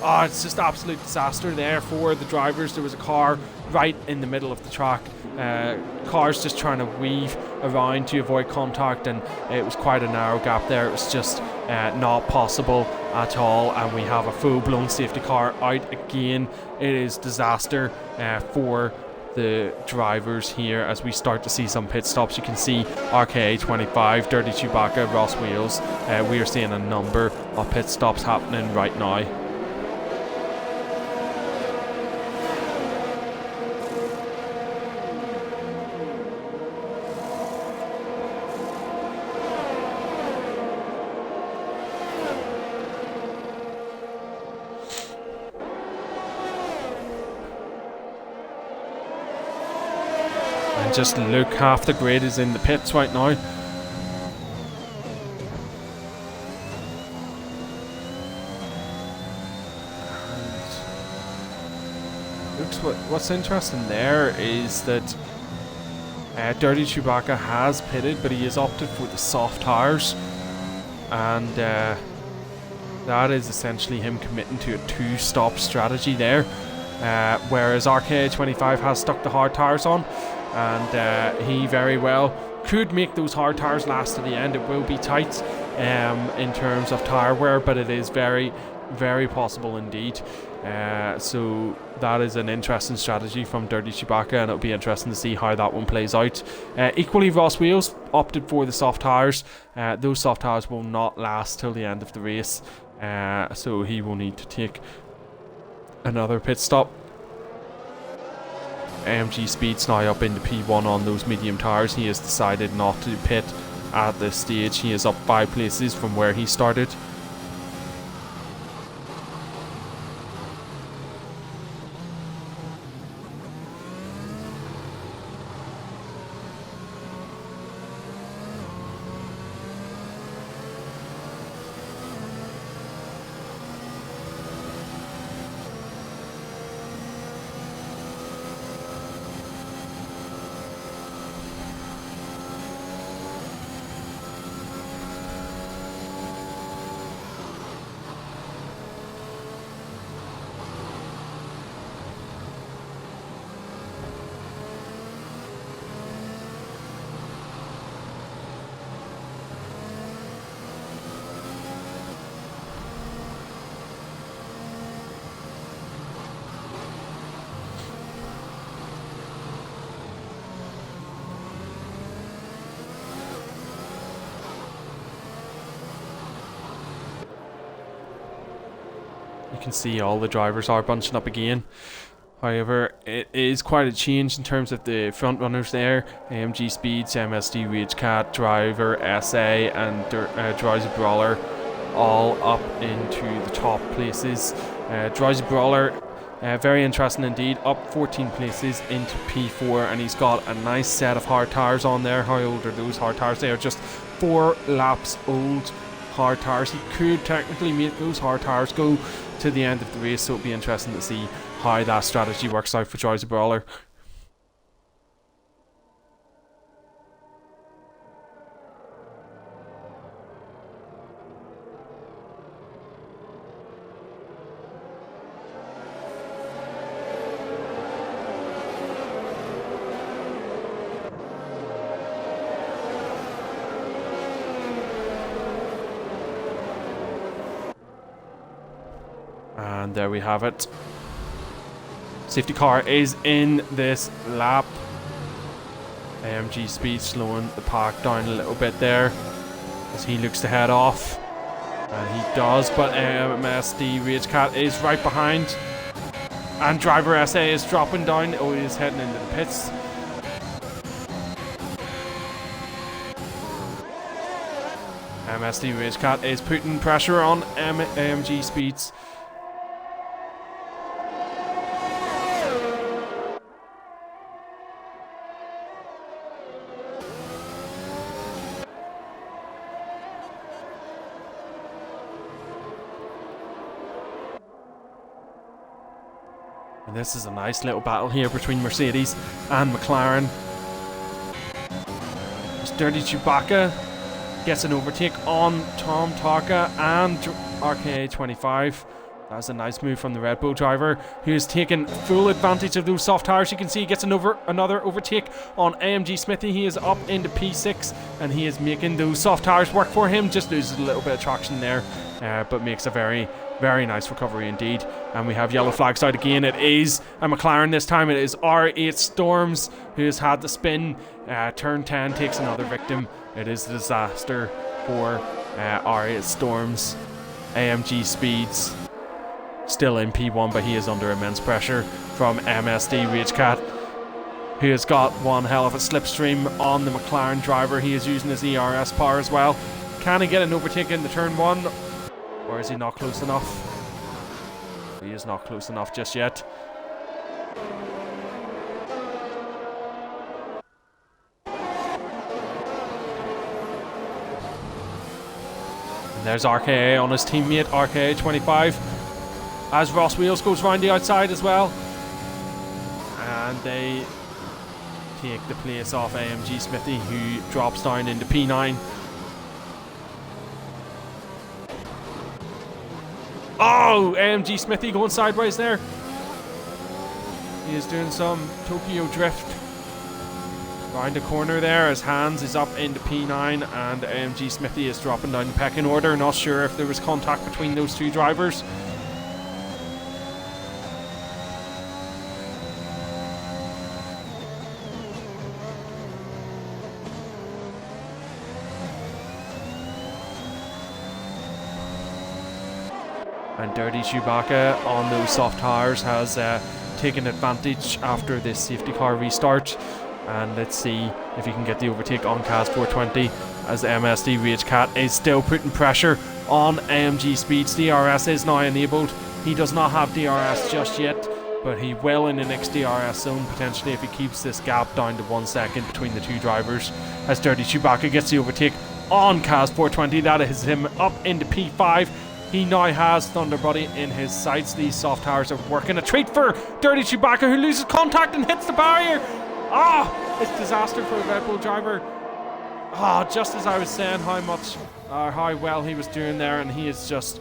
It's just absolute disaster there for the drivers. There was a car right in the middle of the track. Cars just trying to weave around to avoid contact, and it was quite a narrow gap there. It was just not possible at all, and we have a full-blown safety car out again. It is disaster for the drivers here as we start to see some pit stops. You can see RKA25, Dirty Chewbacca, Ross Wheels. We are seeing a number of pit stops happening right now. And just look, half the grid is in the pits right now. What's interesting there is that Dirty Chewbacca has pitted, but he has opted for the soft tires, and that is essentially him committing to a 2-stop strategy there, whereas RK25 has stuck the hard tires on, and he very well could make those hard tires last to the end. It will be tight in terms of tire wear, but it is very, very possible indeed. So that is an interesting strategy from Dirty Chewbacca, and it'll be interesting to see how that one plays out. Equally, Ross Wheels opted for the soft tires. Those soft tires will not last till the end of the race, so he will need to take another pit stop. AMG Speed's now up into P1 on those medium tires. He has decided not to pit at this stage. He is up 5 places from where he started. You can see all the drivers are bunching up again. However, it is quite a change in terms of the front runners there. AMG Speeds, MSD Ragecat, Driver, SA and Drowsy Brawler all up into the top places. Drowsy Brawler, very interesting indeed, up 14 places into P4, and he's got a nice set of hard tires on there. How old are those hard tires? They are just 4 laps old hard tires. He could technically make those hard tires go to the end of the race, so it'll be interesting to see how that strategy works out for Drowsy Brawler. And there we have it. Safety car is in this lap. AMG Speed slowing the pack down a little bit there as he looks to head off. And he does, but MSD Ragecat is right behind. And Driver SA is dropping down. Oh, he is heading into the pits. MSD Ragecat is putting pressure on AMG Speeds. And this is a nice little battle here between Mercedes and McLaren. As Dirty Chewbacca gets an overtake on Tom Tarka and RKA25. That's a nice move from the Red Bull driver, who is taking full advantage of those soft tires. You can see he gets another overtake on AMG Smithy. He is up into P6, and he is making those soft tires work for him. Just loses a little bit of traction there, but makes a very, very nice recovery indeed. And we have yellow flags out again. It is a McLaren this time. It is R8 Storms who has had the spin. Turn 10 takes another victim. It is a disaster for R8 Storms. AMG Speeds still in P1, but he is under immense pressure from MSD Ragecat, who has got one hell of a slipstream on the McLaren driver. He is using his ERS power as well. Can he get an overtake in the turn 1, or is he not close enough? He is not close enough just yet. And there's RKA on his teammate, RKA 25. As Ross Wheels goes round the outside as well. And they take the place off AMG Smithy, who drops down into P9. Oh, AMG Smithy going sideways there. He is doing some Tokyo drift. Round the corner there as Hans is up into P9 and AMG Smithy is dropping down the pecking order. Not sure if there was contact between those two drivers. And Dirty Chewbacca on those soft tires has taken advantage after this safety car restart. And let's see if he can get the overtake on CAS 420, as MSD Ragecat is still putting pressure on AMG Speeds. DRS is now enabled. He does not have DRS just yet, but he will in the next DRS zone potentially if he keeps this gap down to 1 second between the two drivers. As Dirty Chewbacca gets the overtake on CAS 420, that is him up into P5. He now has Thunderbody in his sights. These soft tires are working. A treat for Dirty Chewbacca, who loses contact and hits the barrier. It's disaster for a Red Bull driver. Just as I was saying how well he was doing there, and he is just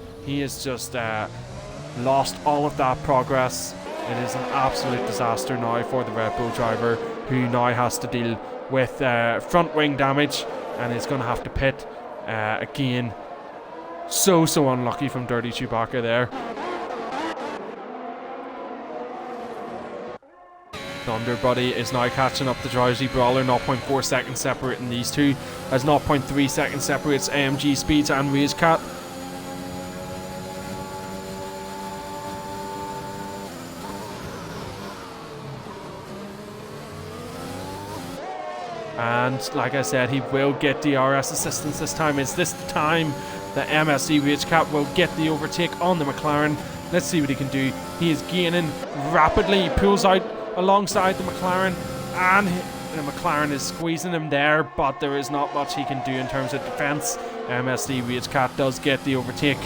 lost all of that progress. It is an absolute disaster now for the Red Bull driver, who now has to deal with front wing damage and is going to have to pit again. So unlucky from Dirty Chewbacca there. Thunderbody is now catching up the Drowsy Brawler. 0.4 seconds separating these two, as 0.3 seconds separates AMG Speeds and Ragecat. And like I said, he will get DRS assistance this time. Is this the time that MSD Ragecat will get the overtake on the McLaren? Let's see what he can do. He is gaining rapidly. He pulls out alongside the McLaren, and the McLaren is squeezing him there, but there is not much he can do in terms of defense. MSD Ragecat does get the overtake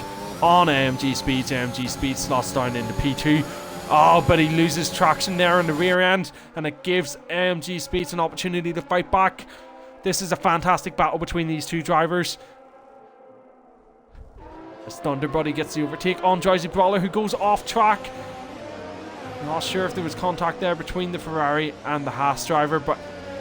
on AMG Speeds. AMG Speeds slots down into P2. But he loses traction there on the rear end, and it gives AMG Speeds an opportunity to fight back. This is a fantastic battle between these two drivers. As Thunderbody gets the overtake on Drowsy Brawler, who goes off track. Not sure if there was contact there between the Ferrari and the Haas driver, but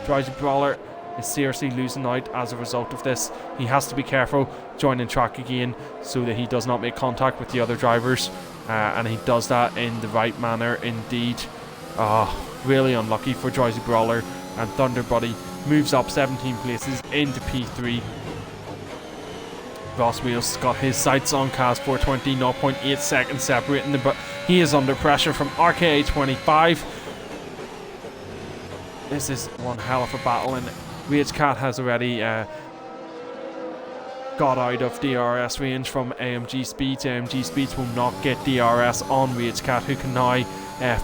Drowsy Brawler is seriously losing out as a result of this. He has to be careful joining track again so that he does not make contact with the other drivers, and he does that in the right manner indeed. Really unlucky for Drowsy Brawler, and Thunderbody moves up 17 places into P3. Ross Wheels got his sights on CAS 420, 0.8 seconds separating them, but he is under pressure from RKA 25. This is one hell of a battle, and Ragecat has already got out of DRS range from AMG Speeds. AMG Speeds will not get DRS on Ragecat, who can now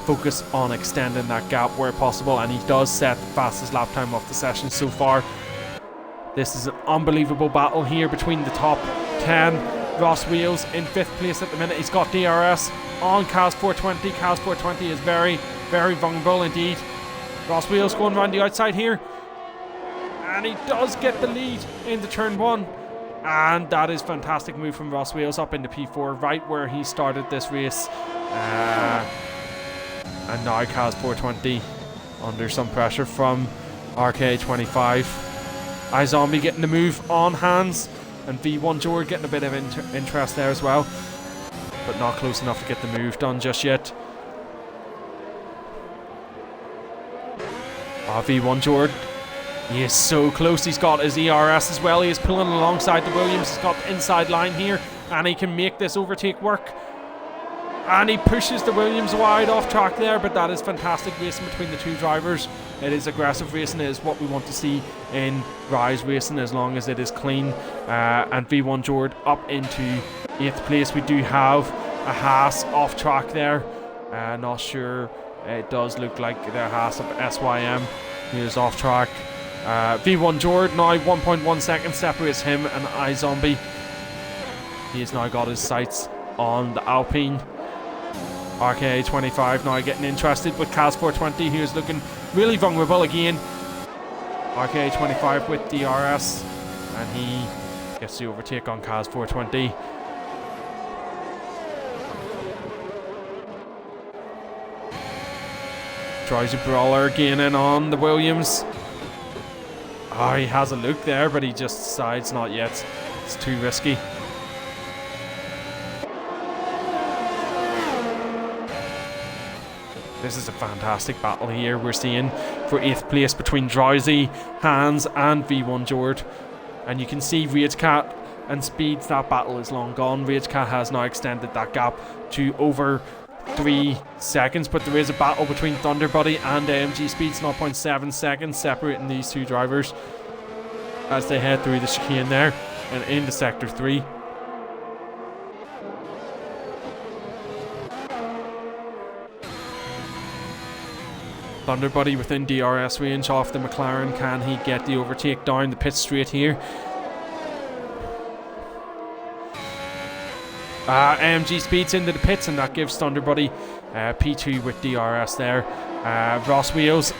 focus on extending that gap where possible, and he does set the fastest lap time of the session so far. This is an unbelievable battle here between the top 10. Ross Wheels in 5th place at the minute. He's got DRS on CAS 420. CAS 420 is very, very vulnerable indeed. Ross Wheels going around the outside here, and he does get the lead into turn 1. And that is fantastic move from Ross Wales up into P4, right where he started this race. And now Kaz 420 under some pressure from RK25. iZombie getting the move on hands, and V1 Jord getting a bit of interest there as well, but not close enough to get the move done just yet. V1 Jord, he is so close. He's got his ERS as well. He is pulling alongside the Williams. He's got the inside line here, and he can make this overtake work. And he pushes the Williams wide off track there, but that is fantastic racing between the two drivers. It is aggressive racing. It is what we want to see in RIZE racing, as long as it is clean. And V1 Jord up into 8th place. We do have a Haas off track there. Not sure. It does look like the Haas of SYM who is off track. V1 Jord now 1.1 seconds separates him and iZombie. He has now got his sights on the Alpine. RK25 now getting interested with Kaz 420, who is looking really vulnerable again. RK25 with DRS, and he gets the overtake on Kaz 420. Tries a brawler gaining on the Williams. Oh, he has a look there, but he just decides not yet. It's too risky. This is a fantastic battle here we're seeing for 8th place between Drowsy, Hans and V1 Jord. And you can see RageCat and Speeds, that battle is long gone. RageCat has now extended that gap to over 3 seconds, but there is a battle between Thunderbuddy and AMG Speeds, 0.7 seconds separating these two drivers as they head through the chicane there and into Sector 3. Thunderbuddy within DRS range off the McLaren. Can he get the overtake down the pit straight here? AMG Speeds into the pits, and that gives Thunderbuddy P2 with DRS there. Ross Wales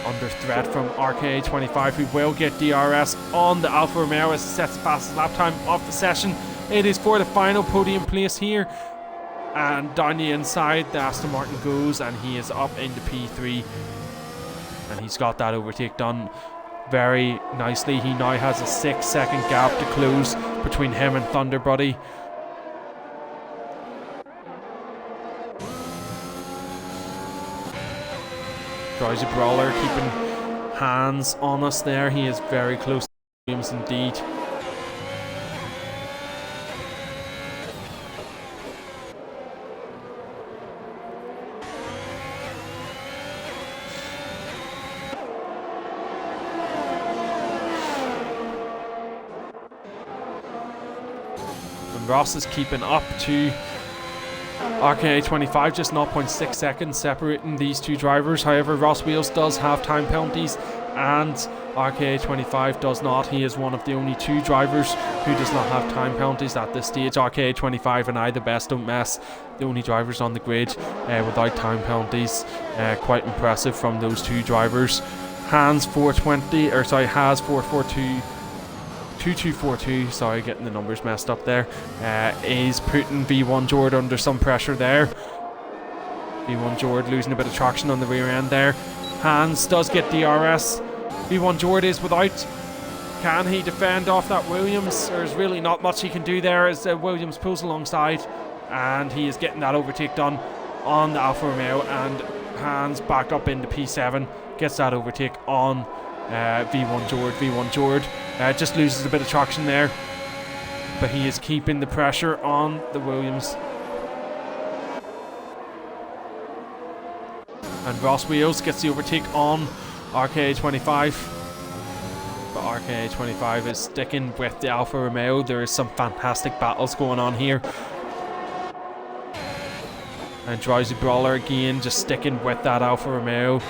under threat from RK25, who will get DRS on the Alfa Romeo as it sets the fastest lap time of the session. It is for the final podium place here. And down the inside, the Aston Martin goes, and he is up into P3. And he's got that overtake done very nicely. He now has a 6-second gap to close between him and Thunderbuddy. Drowsy Brawler keeping hands on us there. He is very close to Williams indeed. Ross is keeping up to RK25, just 0.6 seconds separating these two drivers. However, Ross Wales does have time penalties and RK25 does not. He is one of the only two drivers who does not have time penalties at this stage. RK25 and I, the best don't mess, the only drivers on the grid without time penalties. Quite impressive from those two drivers. Has 442. 2242, sorry, getting the numbers messed up there, is putting V1 Jord under some pressure there. V1 Jord losing a bit of traction on the rear end there. Hans does get DRS. V1 Jord is without. Can he defend off that Williams? There's really not much he can do there as Williams pulls alongside, and he is getting that overtake done on the Alfa Romeo, and Hans back up into P7, gets that overtake on V1 Jord. V1 Jord just loses a bit of traction there, but he is keeping the pressure on the Williams. And Ross Wales gets the overtake on RK25, but RK25 is sticking with the Alfa Romeo. There is some fantastic battles going on here. And Drowsy Brawler again just sticking with that Alfa Romeo.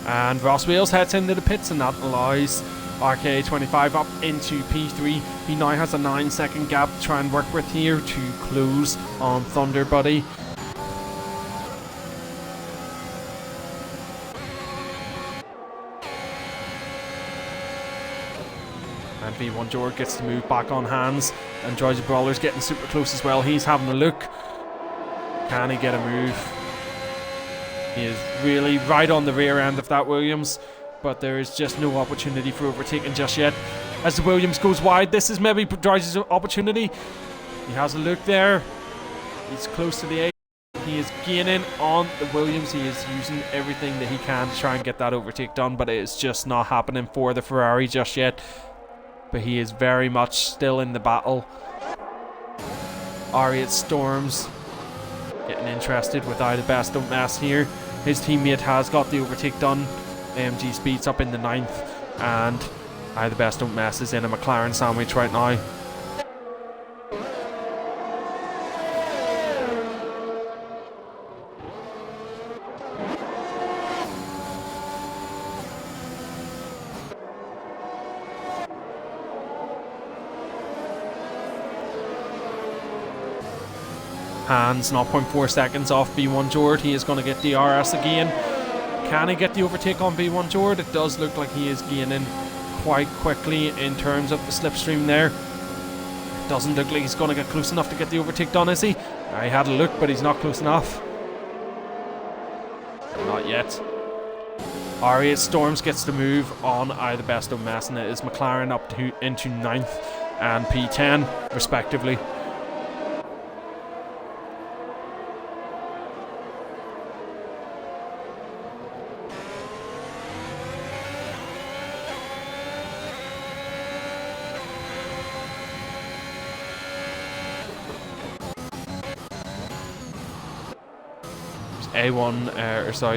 And Ross Wales heads into the pits, and that allows RK25 up into P3. He now has a 9-second gap to try and work with here to close on Thunder Buddy. And V1 George gets to move back on hands, and Georgie Brawler's getting super close as well. He's having a look. Can he get a move? He is really right on the rear end of that Williams, but there is just no opportunity for overtaking just yet. As the Williams goes wide, this is maybe Georgie's opportunity. He has a look there. He's close to the 8. He is gaining on the Williams. He is using everything that he can to try and get that overtake done, but it is just not happening for the Ferrari just yet. But he is very much still in the battle. R8 Storms getting interested with I the best don't mess here. His teammate has got the overtake done. AMG Speed's up in the 9th, and I the best don't mess is in a McLaren sandwich right now. Hands 0.4 seconds off V1 Jord. He is going to get DRS again. Can he get the overtake on V1 Jord? It does look like he is gaining quite quickly in terms of the slipstream there. Doesn't look like he's going to get close enough to get the overtake done, is he? I had a look, but he's not close enough. Not yet. R8 Storms gets the move on I the best of mess, and it is McLaren up to into 9th and P10 respectively.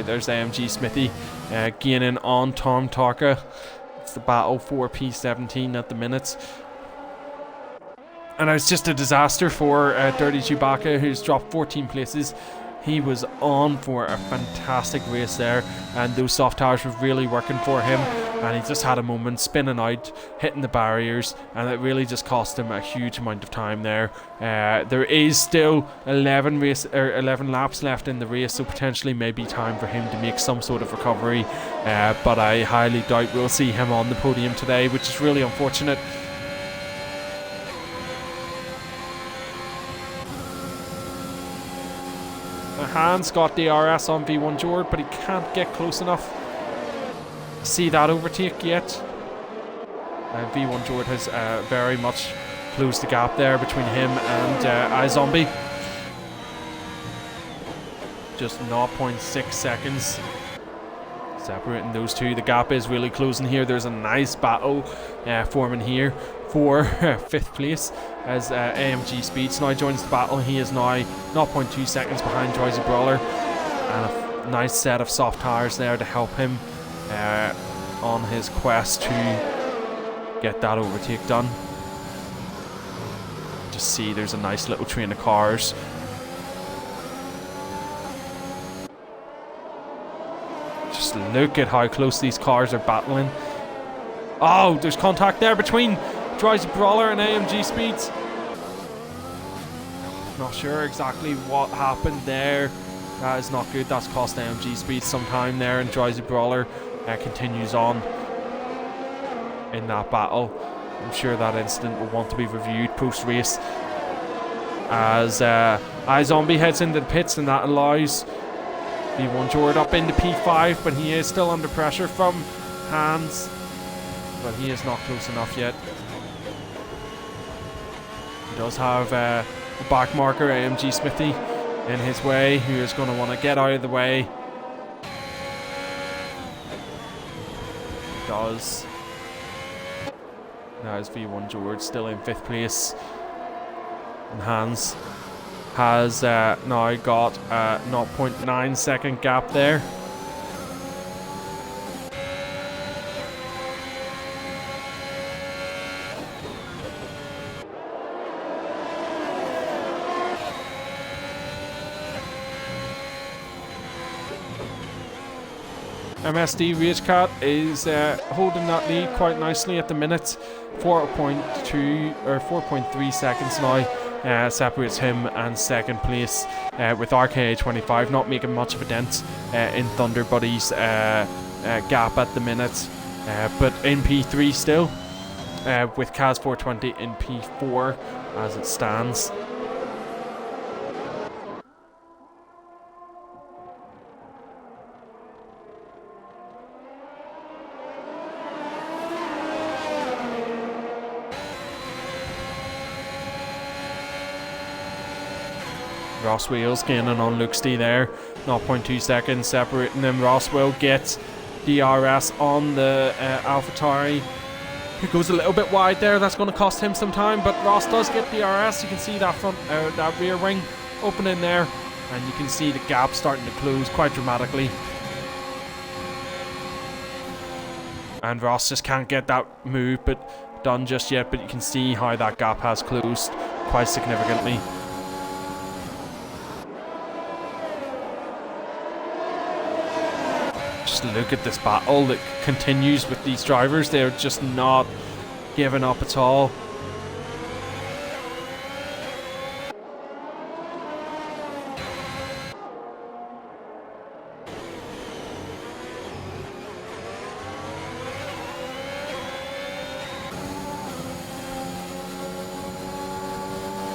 There's AMG Smithy gaining on Tom Tarka. It's the battle for P17 at the minute. And it's just a disaster for Dirty Chewbacca, who's dropped 14 places. He was on for a fantastic race there, and those soft tires were really working for him, and he just had a moment spinning out, hitting the barriers, and it really just cost him a huge amount of time there. There is still 11 laps left in the race, so potentially maybe time for him to make some sort of recovery, but I highly doubt we'll see him on the podium today, which is really unfortunate. Hans got DRS on V1 Jord, but he can't get close enough to see that overtake yet. V1 Jord has very much closed the gap there between him and iZombie. Just 0.6 seconds separating those two. The gap is really closing here. There's a nice battle forming here for 5th place as AMG Speeds now joins the battle. He is now 0.2 seconds behind Joyzy Brawler, and a nice set of soft tires there to help him on his quest to get that overtake done. Just see there's a nice little train of cars. Just look at how close these cars are battling. Oh, there's contact there between Joyzy Brawler and AMG Speeds. Not sure exactly what happened there. That is not good. That's cost AMG Speeds some time there, and Joyzy Brawler continues on in that battle. I'm sure that incident will want to be reviewed post-race as iZombie heads into the pits, and that allows V1 Jord up into P5, but he is still under pressure from Hans, but he is not close enough yet. He does have a back marker, AMG Smithy, in his way, who is going to want to get out of the way. He does. Now is V1 Jord still in 5th place, and Hans has now got a 0.9 second gap there. MSD Ragecat is holding that lead quite nicely at the minute. 4.2 or 4.3 seconds now separates him and second place, with RKA25 not making much of a dent in Thunder Buddy's gap at the minute, but in P3 still, with Kaz420 in P4 as it stands. Ross Wheels gaining on Luke Stee there, 0.2 seconds separating them. Ross will get DRS on the AlphaTauri. He goes a little bit wide there, that's going to cost him some time, but Ross does get DRS. You can see that that rear wing opening there, and you can see the gap starting to close quite dramatically. And Ross just can't get that move done just yet, but you can see how that gap has closed quite significantly. Just look at this battle that continues with these drivers. They're just not giving up at all.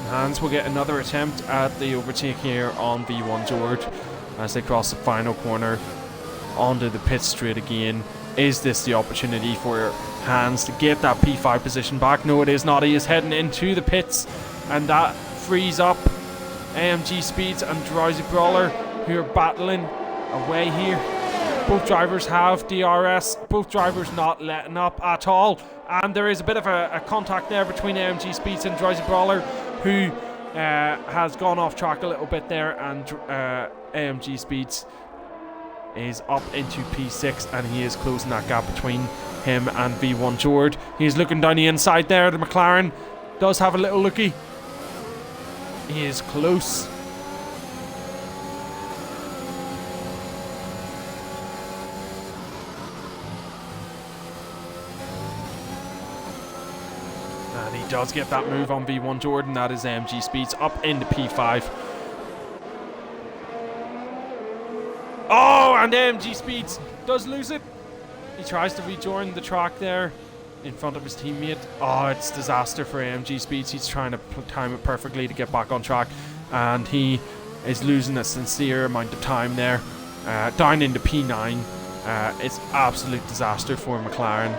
Hans will get another attempt at the overtake here on V1 George as they cross the final corner onto the pit straight again. Is this the opportunity for Hans to get that P5 position back? No, it is not. He is heading into the pits, and that frees up AMG Speeds and RIZE Brawler, who are battling away here. Both drivers have DRS, both drivers not letting up at all, and there is a bit of a contact there between AMG Speeds and RIZE Brawler, who has gone off track a little bit there, and AMG Speeds is up into P6, and he is closing that gap between him and V1 George. He's looking down the inside there. The McLaren does have a little looky. He is close. And he does get that move on V1 George, and that is AMG Speeds up into P5. Oh, and AMG Speeds does lose it. He tries to rejoin the track there in front of his teammate. Oh, it's disaster for AMG Speeds. He's trying to time it perfectly to get back on track, and he is losing a sincere amount of time there. Down into P9. It's absolute disaster for McLaren.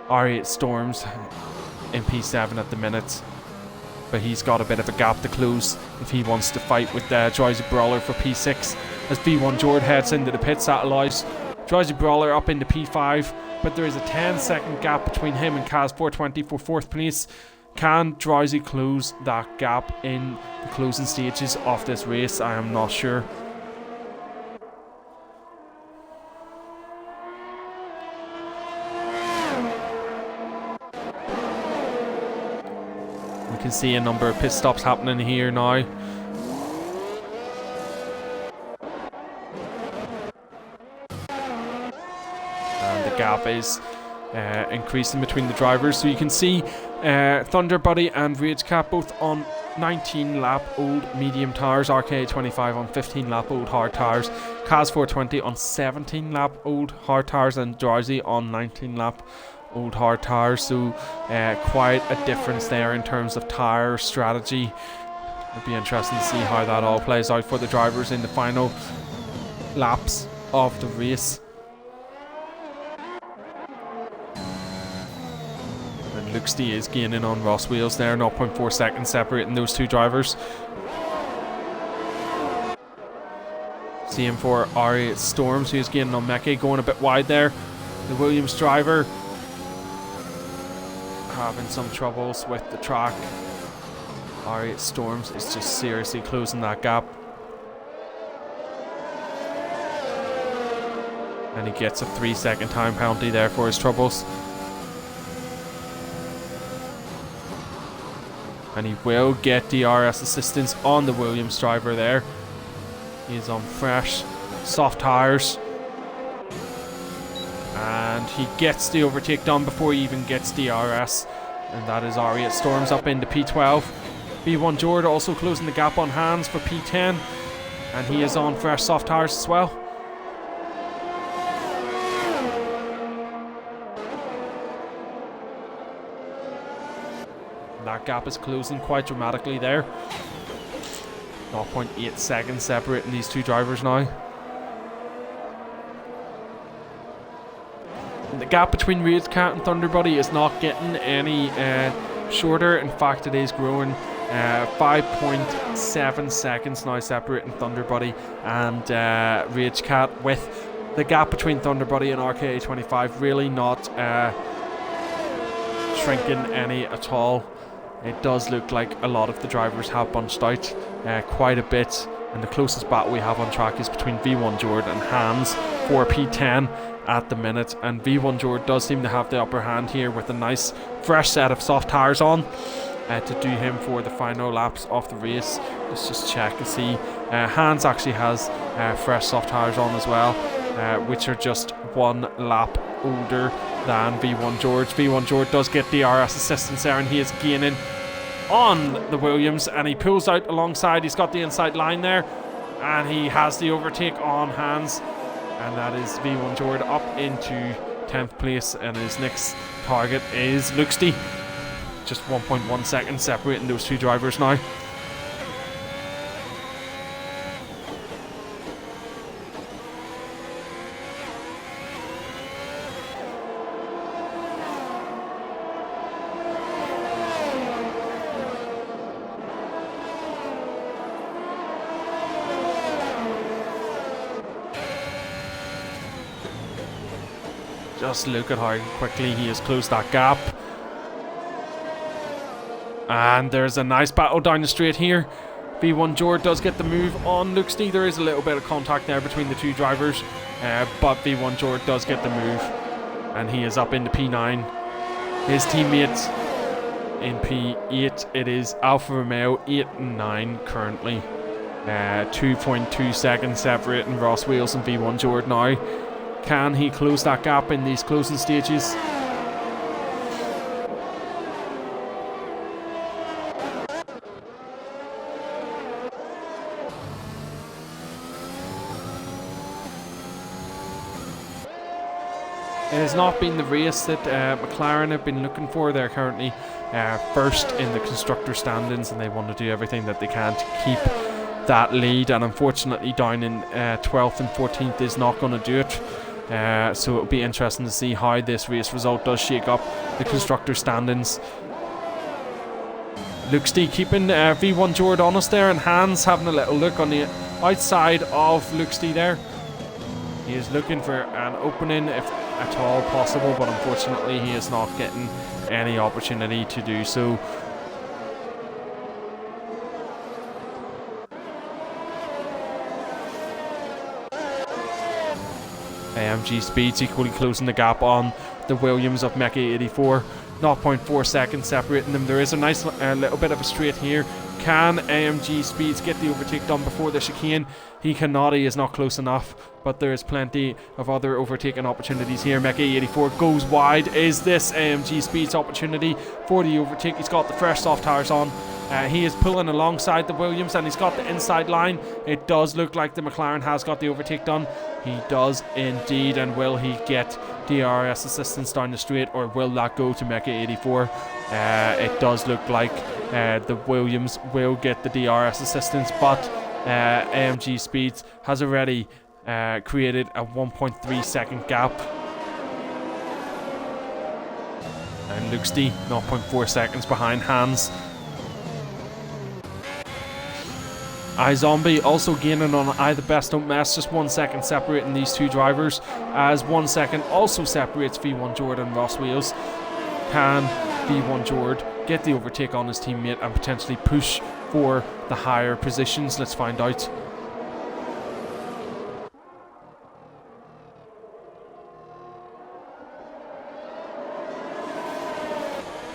R8 Storms in P7 at the minute, but he's got a bit of a gap to close if he wants to fight with RIZE Brawler for P6. As V1 George heads into the pits, that allows RIZE Brawler up into P5, but there is a 10-second gap between him and Kaz420 for 4th place. Can RIZE close that gap in the closing stages of this race? I am not sure. We can see a number of pit stops happening here now. And the gap is increasing between the drivers. So you can see Thunder Buddy and Ragecat both on 19-lap old medium tires, RK25 on 15-lap old hard tires, Kaz420 on 17-lap old hard tires, and RIZE on 19-lap old hard tires. So quite a difference there in terms of tire strategy. It'll be interesting to see how that all plays out for the drivers in the final laps of the race. And Luke Stee is gaining on Ross Wheels there, 0.4 seconds separating those two drivers. Same for R8 Storms, who is gaining on Meke, going a bit wide there. The Williams driver having some troubles with the track. R8 Storms is just seriously closing that gap, and he gets a 3-second time penalty there for his troubles, and he will get DRS assistance on the Williams driver there. He is on fresh soft tires. and he gets the overtake done before he even gets DRS, and that is Ari. It storms up into P12. V1 Jord also closing the gap on Hans for P10, and he is on fresh soft tires as well. That gap is closing quite dramatically there. 0.8 seconds separating these two drivers now. And the gap between RIZE and Thunderbuddy is not getting any shorter. In fact, it is growing. 5.7 seconds now separating Thunderbuddy and RIZE, with the gap between Thunderbuddy and RKA25 really not shrinking any at all. It does look like a lot of the drivers have bunched out quite a bit, and the closest battle we have on track is between V1 Jord and Hans for P10 at the minute, and V1 Jord does seem to have the upper hand here with a nice fresh set of soft tires on to do him for the final laps of the race. Let's just check and see. Hans actually has fresh soft tires on as well, which are just 1 lap older than V1 Jord. V1 Jord does get DRS assistance there, and he is gaining on the Williams, and he pulls out alongside. He's got the inside line there, and he has the overtake on Hans, and that is V1 Jord up into 10th place, and his next target is Luxty. Just 1.1 seconds separating those two drivers now. Just look at how quickly he has closed that gap. And there's a nice battle down the straight here. V1 Jord does get the move on Luxty. There is a little bit of contact there between the two drivers, but V1 Jord does get the move, and he is up into P9. His teammate in P8, it is Alfa Romeo 8 and 9 currently. 2.2 seconds separating Ross Wales and V1 Jord now. Can he close that gap in these closing stages? It has not been the race that McLaren have been looking for. They're currently first in the constructor standings, and they want to do everything that they can to keep that lead, and unfortunately down in 12th and 14th is not going to do it. So it'll be interesting to see how this race result does shake up the constructor standings. Luxty keeping V1 Jord honest there, and Hans having a little look on the outside of Luxty there. He is looking for an opening if at all possible, but unfortunately he is not getting any opportunity to do so. AMG Speeds equally closing the gap on the Williams of Mecha 84. 0.4 seconds separating them. There is a nice little bit of a straight here. Can AMG Speeds get the overtake done before the chicane? He cannot, he is not close enough, but there is plenty of other overtaking opportunities here. Mecha 84 goes wide. Is this AMG Speeds opportunity for the overtake? He's got the fresh soft tires on. He is pulling alongside the Williams, and he's got the inside line. It does look like the McLaren has got the overtake done. He does indeed, and will he get DRS assistance down the straight, or will that go to Mecha 84? It does look like the Williams will get the DRS assistance, but AMG Speeds has already created a 1.3 second gap. And Luxty 0.4 seconds behind Hans. iZombie also gaining on I The Best Don't Mess, just 1 second separating these two drivers, as 1 second also separates V1 Jord and Ross Wales. Can V1 Jord get the overtake on his teammate and potentially push for the higher positions? Let's find out.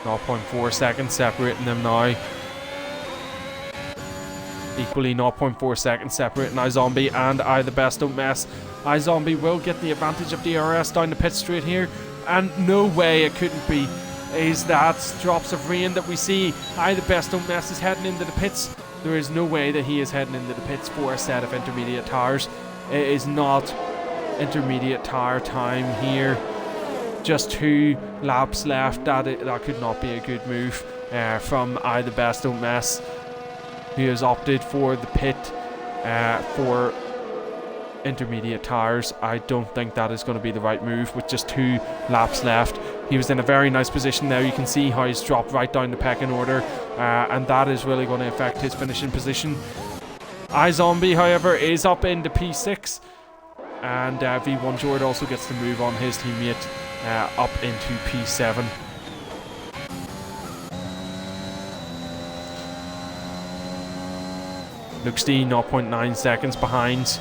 .4 seconds separating them now. Equally 0.4 seconds separating iZombie and I the Best Don't Mess. iZombie will get the advantage of DRS down the pit straight here, and no way it couldn't be. Is that drops of rain that we see. I the Best Don't Mess is heading into the pits. There is no way that he is heading into the pits for a set of intermediate tires. It is not intermediate tire time here. Just 2 laps left. That could not be a good move from I the Best Don't Mess, who has opted for the pit for intermediate tires. I don't think that is going to be the right move with just 2 laps left. He was in a very nice position there. You can see how he's dropped right down the pecking order, and that is really going to affect his finishing position. iZombie, however, is up into P6, and V1 Jord also gets to move on his teammate up into P7. Luxty 0.9 seconds behind.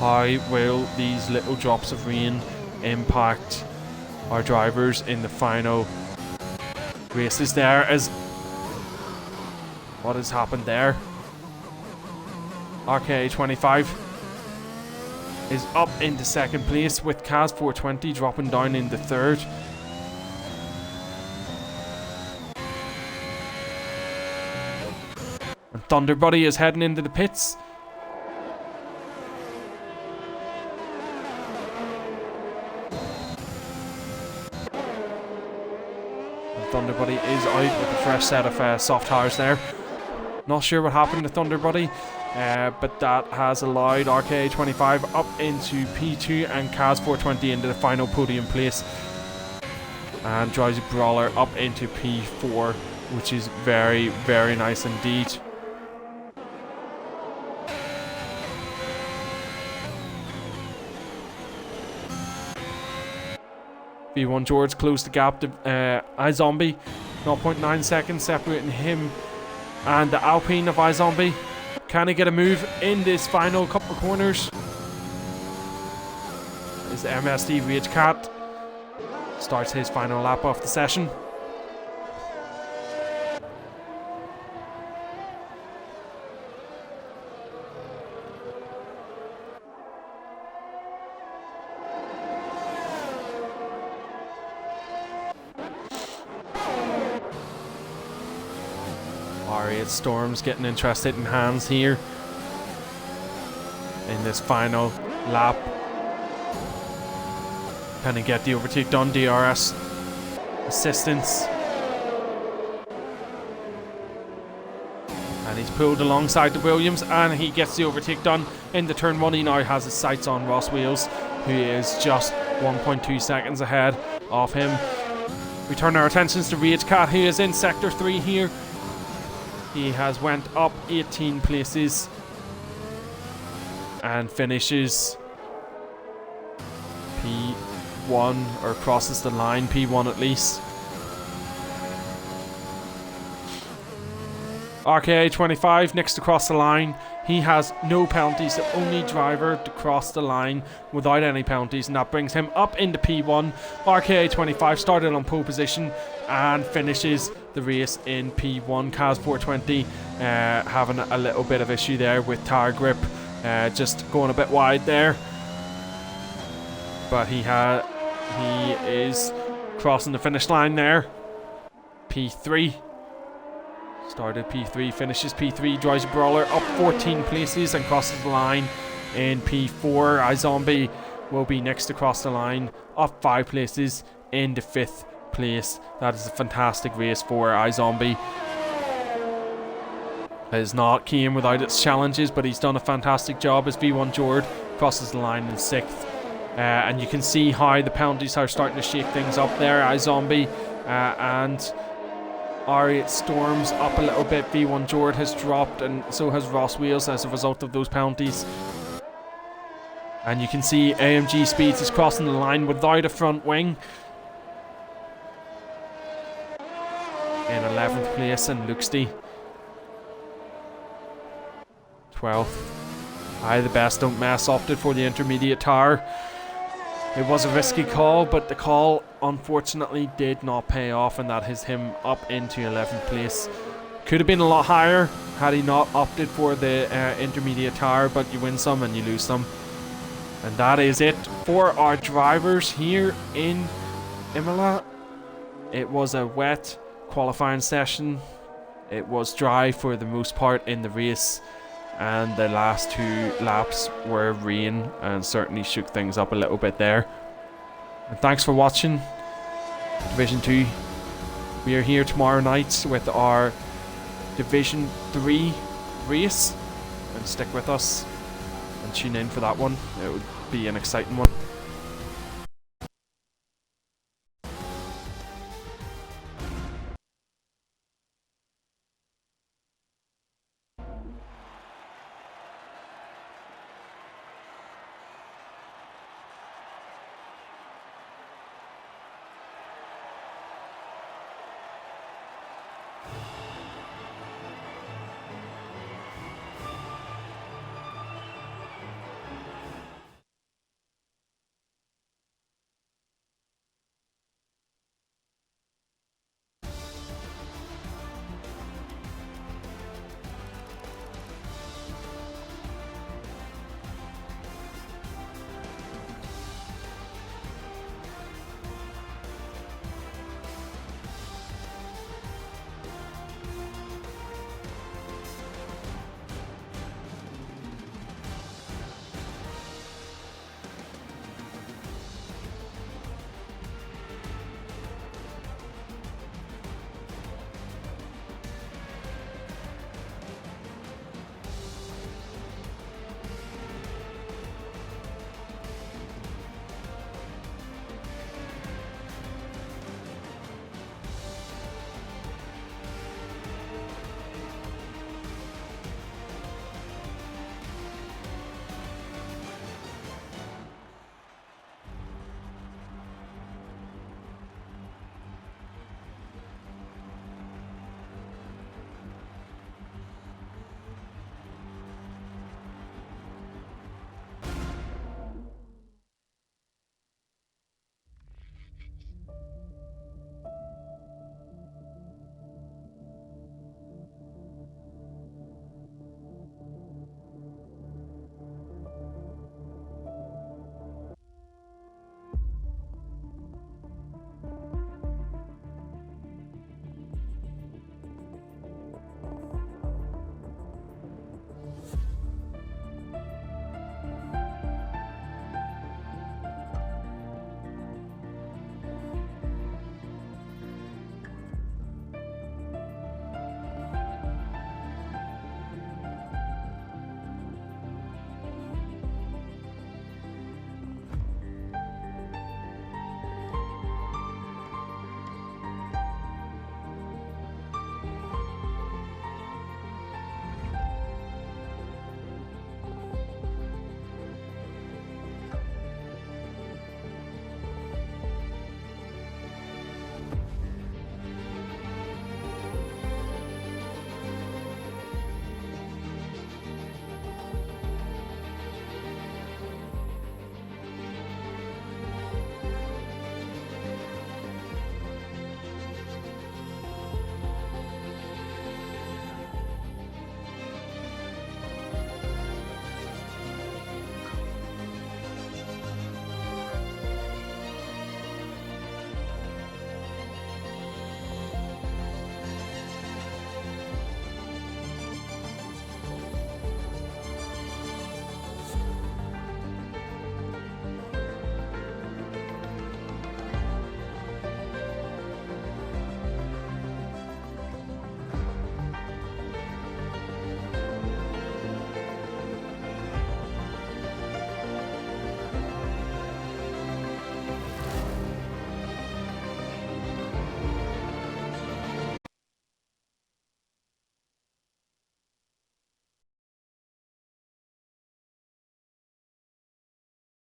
How will these little drops of rain impact our drivers in the final races there? As what has happened there? RK25 is up into second place, with Kaz 420 dropping down into third. And Thunderbuddy is heading into the pits. Thunderbuddy is out with a fresh set of soft tires there. Not sure what happened to Thunderbuddy, but that has allowed RK25 up into P2 and Kaz 420 into the final podium place. And Drowsy Brawler up into P4, which is very, very nice indeed. V1 George closed the gap to iZombie, 0.9 seconds separating him and the Alpine of iZombie. Can he get a move in this final couple of corners? Is the MSD Rage Cat starts his final lap of the session. Storm's getting interested in hands here in this final lap. Can he get the overtake done? DRS assistance. And he's pulled alongside the Williams, and he gets the overtake done into turn 1. He now has his sights on Ross Wheels, who is just 1.2 seconds ahead of him. We turn our attentions to Rage Cat, who is in sector 3 here. He has went up 18 places and finishes P1, or crosses the line P1 at least. RKA25 next to cross the line. He has no penalties, the only driver to cross the line without any penalties, and that brings him up into P1. RKA25 started on pole position and finishes the race in P1. Kaz 420 having a little bit of issue there with tire grip, just going a bit wide there, but he is crossing the finish line there. P3. Started P3, finishes P3. Drives a Brawler up 14 places and crosses the line in P4. iZombie will be next to cross the line, up 5 places into 5th place. That is a fantastic race for iZombie. It has not came without its challenges, but he's done a fantastic job as V1 Jord crosses the line in 6th. And you can see how the penalties are starting to shake things up there. iZombie and R8 Storms up a little bit. V1 Jord has dropped, and so has Ross Wheels as a result of those penalties. And you can see AMG Speeds is crossing the line without a front wing in 11th place, and Luxty 12th. The best don't mess opted for the intermediate tower. It was a risky call, but the call unfortunately did not pay off, and that is him up into 11th place. Could have been a lot higher had he not opted for the intermediate tower, but you win some and you lose some. And that is it for our drivers here in Imola. It was a wet qualifying session. It was dry for the most part in the race, and the last 2 laps were rain and certainly shook things up a little bit there. And thanks for watching Division 2. We are here tomorrow night with our Division 3 race, and stick with us and tune in for that one. It would be an exciting one.